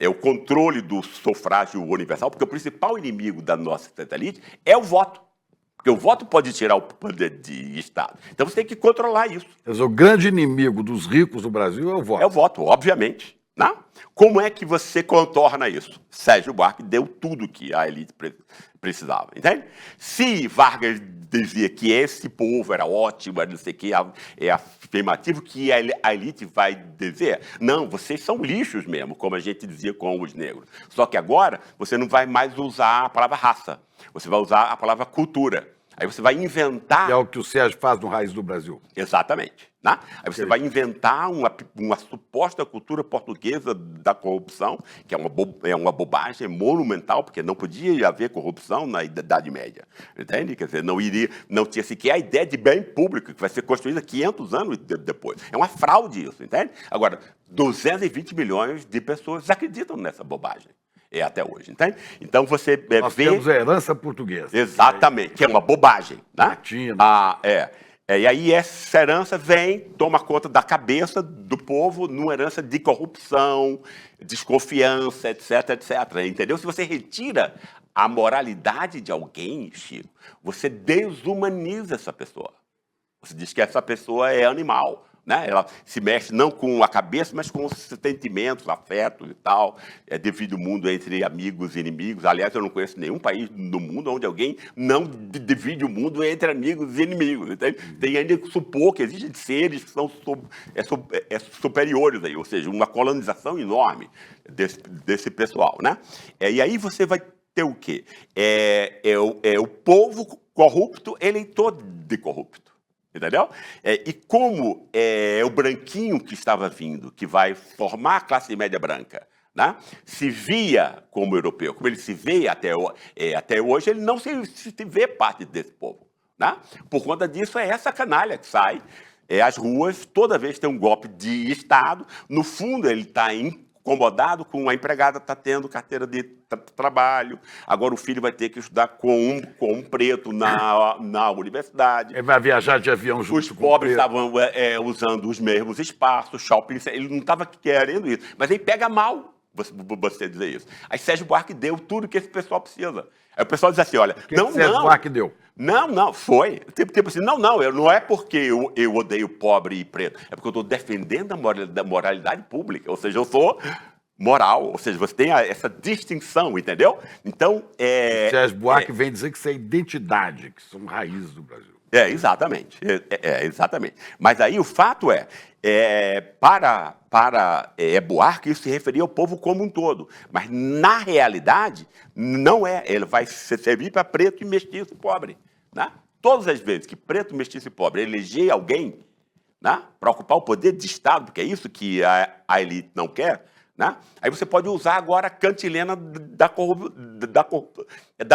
o controle do sufrágio universal, porque o principal inimigo da nossa elite é o voto. Porque o voto pode tirar o poder de Estado. Então você tem que controlar isso. Mas o grande inimigo dos ricos do Brasil é o voto. É o voto, obviamente. Né? Como é que você contorna isso? Sérgio Buarque deu tudo que a elite precisava, entende? Se Vargas dizia que esse povo era ótimo, não sei o que, é afirmativo, que a elite vai dizer, não, vocês são lixos mesmo, como a gente dizia com os negros. Só que agora você não vai mais usar a palavra raça, você vai usar a palavra cultura. Aí você vai inventar... Que é o que o Sérgio faz no Raiz do Brasil. Exatamente. Né? Aí você vai inventar uma suposta cultura portuguesa da corrupção, que é uma bobagem monumental, porque não podia haver corrupção na Idade Média. Entende? Quer dizer, não tinha sequer a ideia de bem público, que vai ser construída 500 anos depois. É uma fraude isso, entende? Agora, 220 milhões de pessoas acreditam nessa bobagem. Até hoje, entende? Então você Nós vê... temos a herança portuguesa. Exatamente, que é uma bobagem. Né? Latina. E aí essa herança vem, toma conta da cabeça do povo numa herança de corrupção, desconfiança, etc, etc. Entendeu? Se você retira a moralidade de alguém, Chico, você desumaniza essa pessoa. Você diz que essa pessoa é animal. Né? Ela se mexe não com a cabeça, mas com os sentimentos, afetos e tal. Divide o mundo entre amigos e inimigos. Aliás, eu não conheço nenhum país no mundo onde alguém não divide o mundo entre amigos e inimigos. Entende? Tem ainda que supor que existem seres que são superiores, aí, ou seja, uma colonização enorme desse pessoal. Né? E aí você vai ter o quê? O povo corrupto, eleitor de corrupto. Entendeu? E como o branquinho que estava vindo, que vai formar a classe média branca, né, se via como europeu, como ele se vê até hoje, ele não se vê parte desse povo. Né? Por conta disso, é essa canalha que sai às ruas, toda vez que tem um golpe de Estado, no fundo ele está incomodado com a empregada está tendo carteira de trabalho, agora o filho vai ter que estudar com um preto na universidade. Ele vai viajar de avião junto Os pobres estavam usando os mesmos espaços, shopping, ele não estava querendo isso, mas ele pega mal você dizer isso. Aí Sérgio Buarque deu tudo que esse pessoal precisa. Aí o pessoal diz assim, olha, Sérgio Buarque deu? Não, foi. Tipo assim, não é porque eu odeio pobre e preto, é porque eu estou defendendo a moralidade pública, ou seja, eu sou moral, ou seja, você tem essa distinção, entendeu? Então, Sérgio Buarque vem dizer que isso é identidade, que são raízes do Brasil. Exatamente. Exatamente. Mas aí o fato para Buarque, isso se referia ao povo como um todo. Mas, na realidade, não é. Ele vai servir para preto e mestiço e pobre. Né? Todas as vezes que preto, mestiço e pobre eleger alguém, né, para ocupar o poder de Estado, porque é isso que a elite não quer, Né? Aí você pode usar agora a cantilena da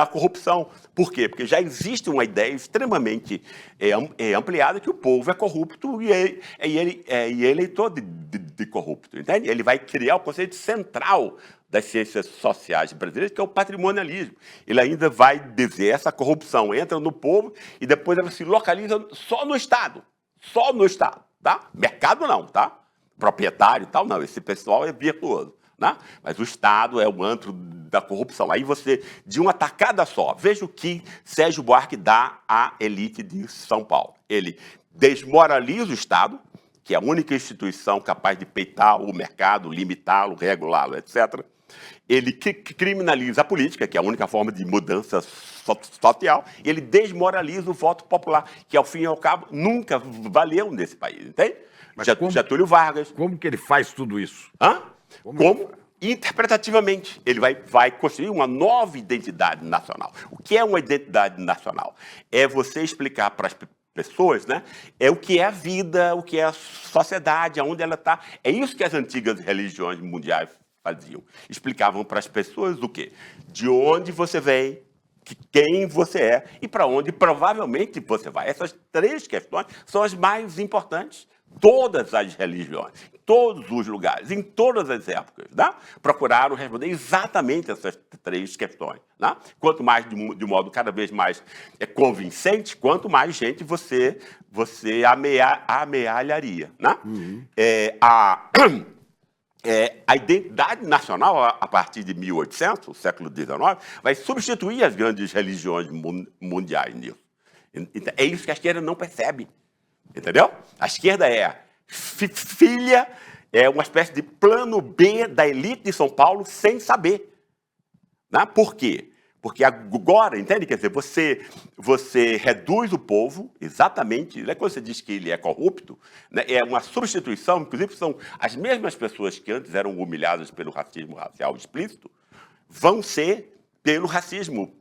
corrupção. Por quê? Porque já existe uma ideia extremamente ampliada que o povo é corrupto e ele é eleitor de corrupto. Entende? Ele vai criar o conceito central das ciências sociais brasileiras, que é o patrimonialismo. Ele ainda vai dizer essa corrupção entra no povo e depois ela se localiza só no Estado. Só no Estado. Tá? Mercado não, tá? Proprietário e tal, não. Esse pessoal é virtuoso. Né? Mas o Estado é o antro da corrupção. Aí você, de uma tacada só, veja o que Sérgio Buarque dá à elite de São Paulo. Ele desmoraliza o Estado, que é a única instituição capaz de peitar o mercado, limitá-lo, regulá-lo, etc. Ele criminaliza a política, que é a única forma de mudança social, e ele desmoraliza o voto popular, que, ao fim e ao cabo, nunca valeu nesse país, entende? Mas Getúlio Vargas. Como que ele faz tudo isso? Hã? Como? Interpretativamente. Ele vai construir uma nova identidade nacional. O que é uma identidade nacional? É você explicar para as pessoas, né, o que é a vida, o que é a sociedade, aonde ela está. É isso que as antigas religiões mundiais faziam. Explicavam para as pessoas o quê? De onde você vem, quem você é e para onde provavelmente você vai. Essas três questões são as mais importantes. Todas as religiões, em todos os lugares, em todas as épocas, né, procuraram responder exatamente essas três questões. Né? Quanto mais, de modo cada vez mais convincente, quanto mais gente você amealharia. Né? A identidade nacional, a partir de 1800, o século XIX, vai substituir as grandes religiões mundiais nisso. É isso que a esquerda não percebe. Entendeu? A esquerda é filha, é uma espécie de plano B da elite de São Paulo sem saber. Né? Por quê? Porque agora, entende? Quer dizer, você reduz o povo, exatamente, né? Quando você diz que ele é corrupto, né? É uma substituição, inclusive são as mesmas pessoas que antes eram humilhadas pelo racismo racial explícito, vão ser pelo racismo,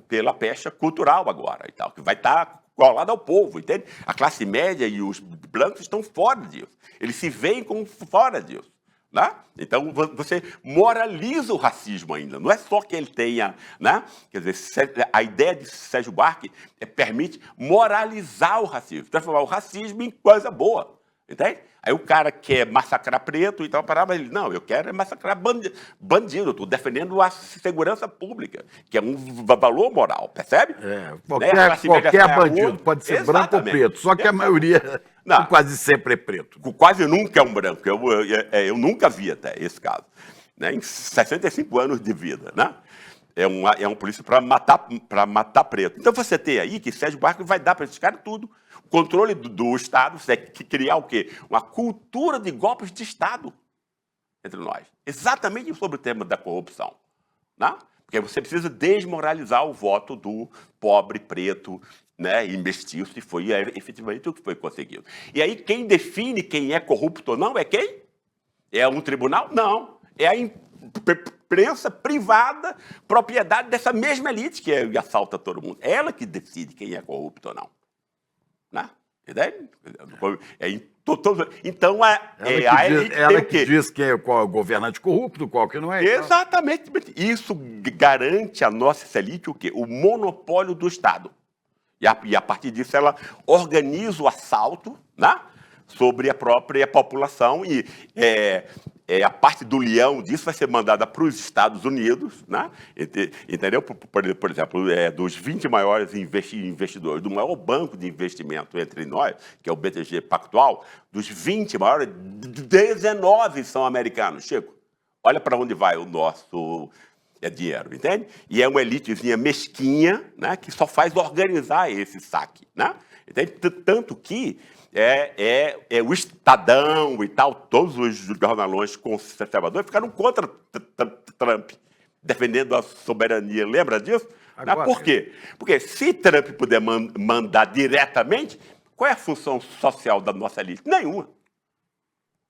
pela pecha cultural agora, e tal, que vai estar colado ao povo, entende? A classe média e os brancos estão fora disso. Eles se veem como fora disso. Né? Então, você moraliza o racismo ainda. Não é só que ele tenha... Né? Quer dizer, a ideia de Sérgio Buarque permite moralizar o racismo, transformar o racismo em coisa boa. Entende? Aí o cara quer massacrar preto e tal, parava ele, não, eu quero massacrar bandido, estou defendendo a segurança pública, que é um valor moral, percebe? Qualquer bandido, pode ser branco ou preto, só que a maioria quase sempre é preto. Quase nunca é um branco, eu nunca vi até esse caso, né? Em 65 anos de vida, né? É uma polícia para matar preto. Então você tem aí que Sérgio Buarque vai dar para esses caras tudo. O controle do Estado, você tem que criar o quê? Uma cultura de golpes de Estado entre nós. Exatamente sobre o tema da corrupção. Né? Porque você precisa desmoralizar o voto do pobre preto, né, e mestiço, e foi efetivamente o que foi conseguido. E aí quem define quem é corrupto ou não é quem? É um tribunal? Não. É a imprensa privada, propriedade dessa mesma elite que assalta todo mundo. É ela que decide quem é corrupto ou não. Né? Entende? Então, ela que diz qual é o governante corrupto, qual que não é. Exatamente. Isso garante à nossa elite o quê? O monopólio do Estado. E a partir disso ela organiza o assalto, né, sobre a própria população e a parte do leão disso vai ser mandada para os Estados Unidos, né? Entendeu? Por exemplo, dos 20 maiores investidores, do maior banco de investimento entre nós, que é o BTG Pactual, dos 20 maiores, 19 são americanos. Chico, olha para onde vai o nosso dinheiro, entende? E é uma elitezinha mesquinha, né, que só faz organizar esse saque, né? Entende? Tanto que o Estadão e tal, todos os jornalões conservadores ficaram contra Trump, defendendo a soberania. Lembra disso? Agora, por quê? Porque se Trump puder mandar diretamente, qual é a função social da nossa elite? Nenhuma.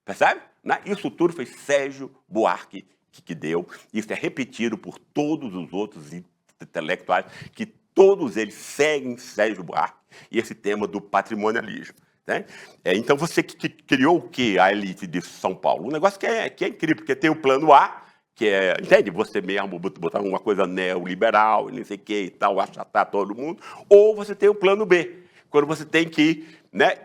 Percebe? Isso tudo foi Sérgio Buarque que deu. Isso é repetido por todos os outros intelectuais, que todos eles seguem Sérgio Buarque e esse tema do patrimonialismo. Né? Então, você que criou o que a elite de São Paulo? Um negócio que é incrível, porque tem o plano A, que é, entende? Você mesmo botar uma coisa neoliberal, não sei o que e tal, achatar todo mundo. Ou você tem o plano B, quando você tem que, né,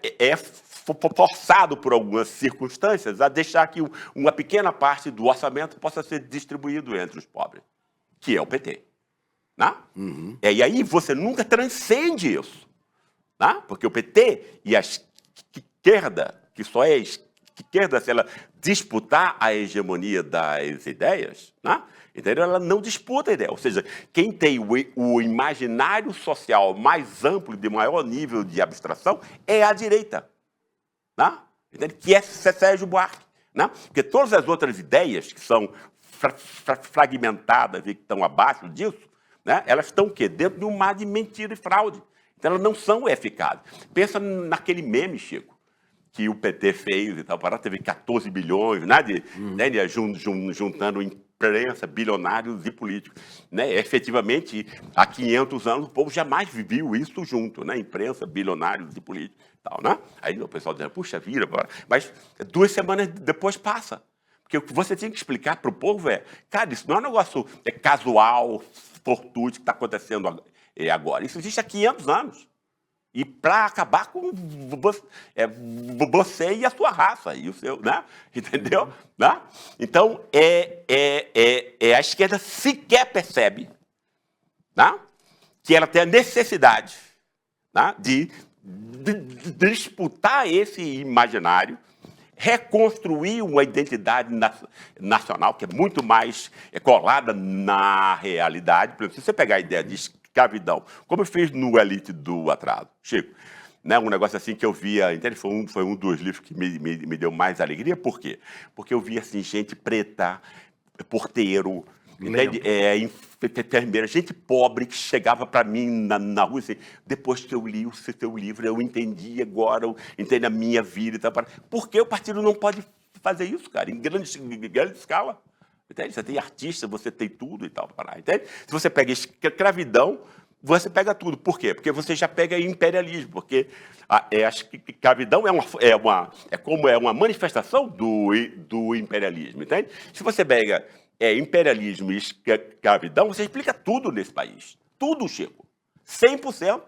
forçado por algumas circunstâncias a deixar que uma pequena parte do orçamento possa ser distribuído entre os pobres, que é o PT. Né? E aí você nunca transcende isso. Né? Porque o PT e a esquerda, que só é esquerda se ela disputar a hegemonia das ideias, né? Entendeu? Ela não disputa a ideia. Ou seja, quem tem o imaginário social mais amplo, de maior nível de abstração, é a direita. Né? Entende? Que é Sérgio Buarque. Né? Porque todas as outras ideias que são fragmentadas e que estão abaixo disso, né? Elas estão o quê? Dentro de um mar de mentira e fraude. Então, elas não são eficazes. Pensa naquele meme, Chico, que o PT fez e tal, teve 14 bilhões, né, juntando imprensa, bilionários e políticos. Né? Efetivamente, há 500 anos, o povo jamais viu isso junto, né? Imprensa, bilionários e políticos. Tal, né? Aí o pessoal diz, puxa, vira, mas 2 semanas depois passa. Porque o que você tem que explicar para o povo é, cara, isso não é um negócio casual, fortuito, que está acontecendo agora. Isso existe há 500 anos. E para acabar com você e a sua raça, e o seu, né? Entendeu? Né? Então, a esquerda sequer percebe, né, que ela tem a necessidade, né, de disputar esse imaginário, reconstruir uma identidade nacional que é muito mais colada na realidade. Por exemplo, se você pegar a ideia de escravidão, como eu fiz no Elite do Atraso, Chico, né, um negócio assim que eu via, entende? Foi um dos livros que me deu mais alegria. Por quê? Porque eu via assim, gente preta, porteiro, entende? Enfermeira, gente pobre que chegava para mim na rua assim, depois que eu li o seu livro, eu entendi agora, eu entendi a minha vida e tal. Por que o partido não pode fazer isso, cara, em grande escala? Entende? Você tem artista, você tem tudo e tal. Entende? Se você pega escravidão, você pega tudo. Por quê? Porque você já pega imperialismo, porque a escravidão é uma manifestação do imperialismo, entende? Se você pega imperialismo e escravidão, você explica tudo nesse país. Tudo, Chico. 100%.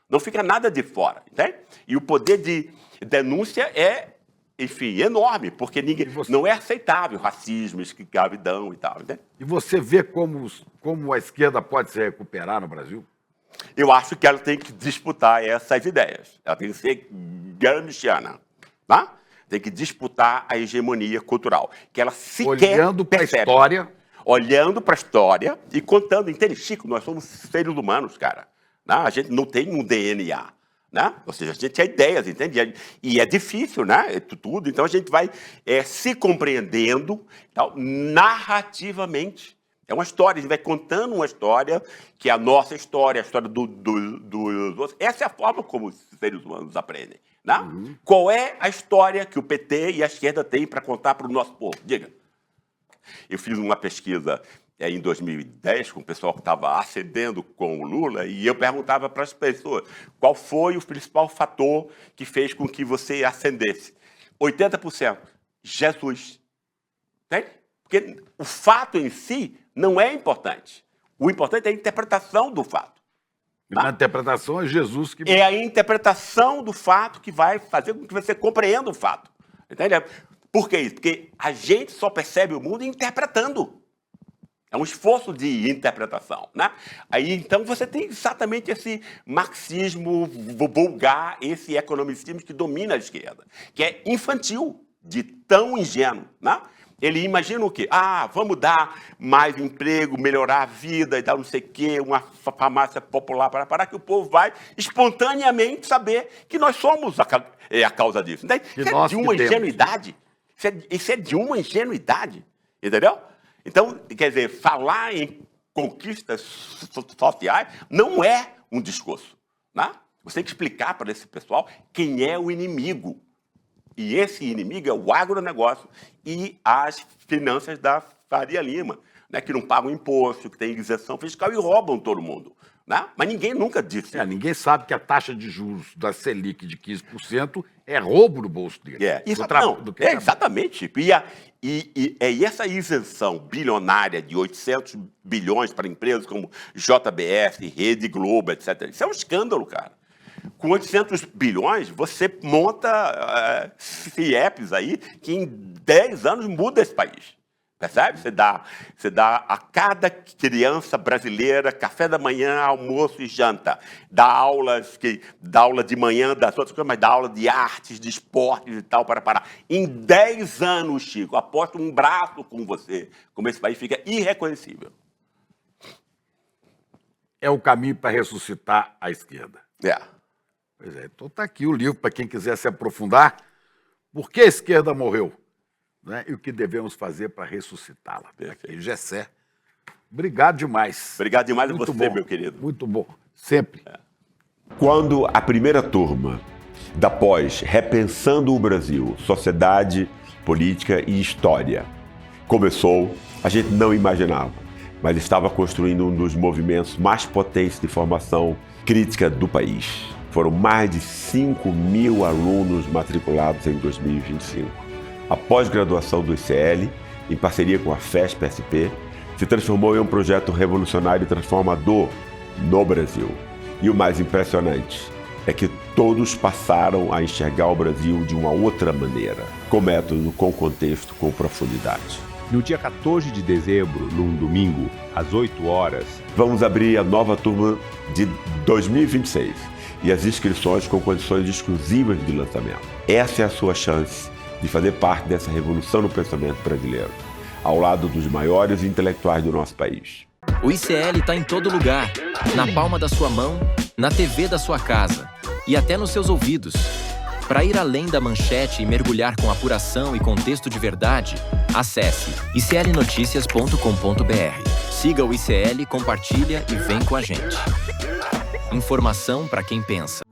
Não fica nada de fora, entende? E o poder de denúncia é, enfim, enorme, porque não é aceitável racismo, escravidão e tal, entende? E você vê como a esquerda pode se recuperar no Brasil? Eu acho que ela tem que disputar essas ideias. Ela tem que ser gramsciana, tá? Tem que disputar a hegemonia cultural, que ela sequer olhando para a percebe. história. Olhando para a história e contando. Entende, Chico? Nós somos seres humanos, cara. Né? A gente não tem um DNA. Né? Ou seja, a gente tem ideias, entende? E é difícil, né? Tudo. Então, a gente vai se compreendendo tal, narrativamente. É uma história, a gente vai contando uma história que é a nossa história, a história dos outros. Essa é a forma como os seres humanos aprendem. Né? Qual é a história que o PT e a esquerda têm para contar para o nosso povo? Diga. Eu fiz uma pesquisa em 2010 com o pessoal que estava ascendendo com o Lula e eu perguntava para as pessoas qual foi o principal fator que fez com que você ascendesse. 80%, Jesus. Entende? Porque o fato em si não é importante. O importante é a interpretação do fato. Na interpretação é Jesus que... É a interpretação do fato que vai fazer com que você compreenda o fato. Entende? Por que isso? Porque a gente só percebe o mundo interpretando. É um esforço de interpretação, né? Aí, então, você tem exatamente esse marxismo vulgar, esse economicismo que domina a esquerda, que é infantil, de tão ingênuo, né? Ele imagina o quê? Vamos dar mais emprego, melhorar a vida e dar não sei o quê, uma farmácia popular para que o povo vai espontaneamente saber que nós somos a causa disso. Então, isso é de uma ingenuidade. Isso é de uma ingenuidade, entendeu? Então, quer dizer, falar em conquistas sociais não é um discurso. Né? Você tem que explicar para esse pessoal quem é o inimigo. E esse inimigo é o agronegócio e as finanças da Faria Lima, né, que não pagam imposto, que tem isenção fiscal e roubam todo mundo. Né? Mas ninguém nunca disse. Ninguém sabe que a taxa de juros da Selic de 15% é roubo no bolso dele. Exatamente. E essa isenção bilionária de 800 bilhões para empresas como JBS, Rede Globo, etc. Isso é um escândalo, cara. Com 800 bilhões, você monta CIEPs aí que em 10 anos muda esse país. Percebe? Você dá a cada criança brasileira café da manhã, almoço e janta. Dá aula de manhã, das outras coisas, mas dá aula de artes, de esportes e tal, para parar. Em 10 anos, Chico, aposto um braço com você, como esse país fica irreconhecível. É o caminho para ressuscitar a esquerda. Pois é, então está aqui o livro para quem quiser se aprofundar. Por que a esquerda morreu? Né? E o que devemos fazer para ressuscitá-la. Aqui, Gessé. Obrigado demais. Obrigado demais a Muito você, bom. Meu querido. Muito bom. Sempre. Quando a primeira turma da pós Repensando o Brasil, Sociedade, Política e História começou, a gente não imaginava, mas estava construindo um dos movimentos mais potentes de formação crítica do país. Foram mais de 5.000 alunos matriculados em 2025. A pós-graduação do ICL, em parceria com a FESP-SP, se transformou em um projeto revolucionário e transformador no Brasil. E o mais impressionante é que todos passaram a enxergar o Brasil de uma outra maneira, com método, com contexto, com profundidade. No dia 14 de dezembro, num domingo, às 8 horas, vamos abrir a nova turma de 2026 e as inscrições com condições exclusivas de lançamento. Essa é a sua chance de fazer parte dessa revolução no pensamento brasileiro, ao lado dos maiores intelectuais do nosso país. O ICL está em todo lugar, na palma da sua mão, na TV da sua casa e até nos seus ouvidos. Para ir além da manchete e mergulhar com apuração e contexto de verdade, acesse iclnoticias.com.br. Siga o ICL, compartilha e vem com a gente. Informação para quem pensa.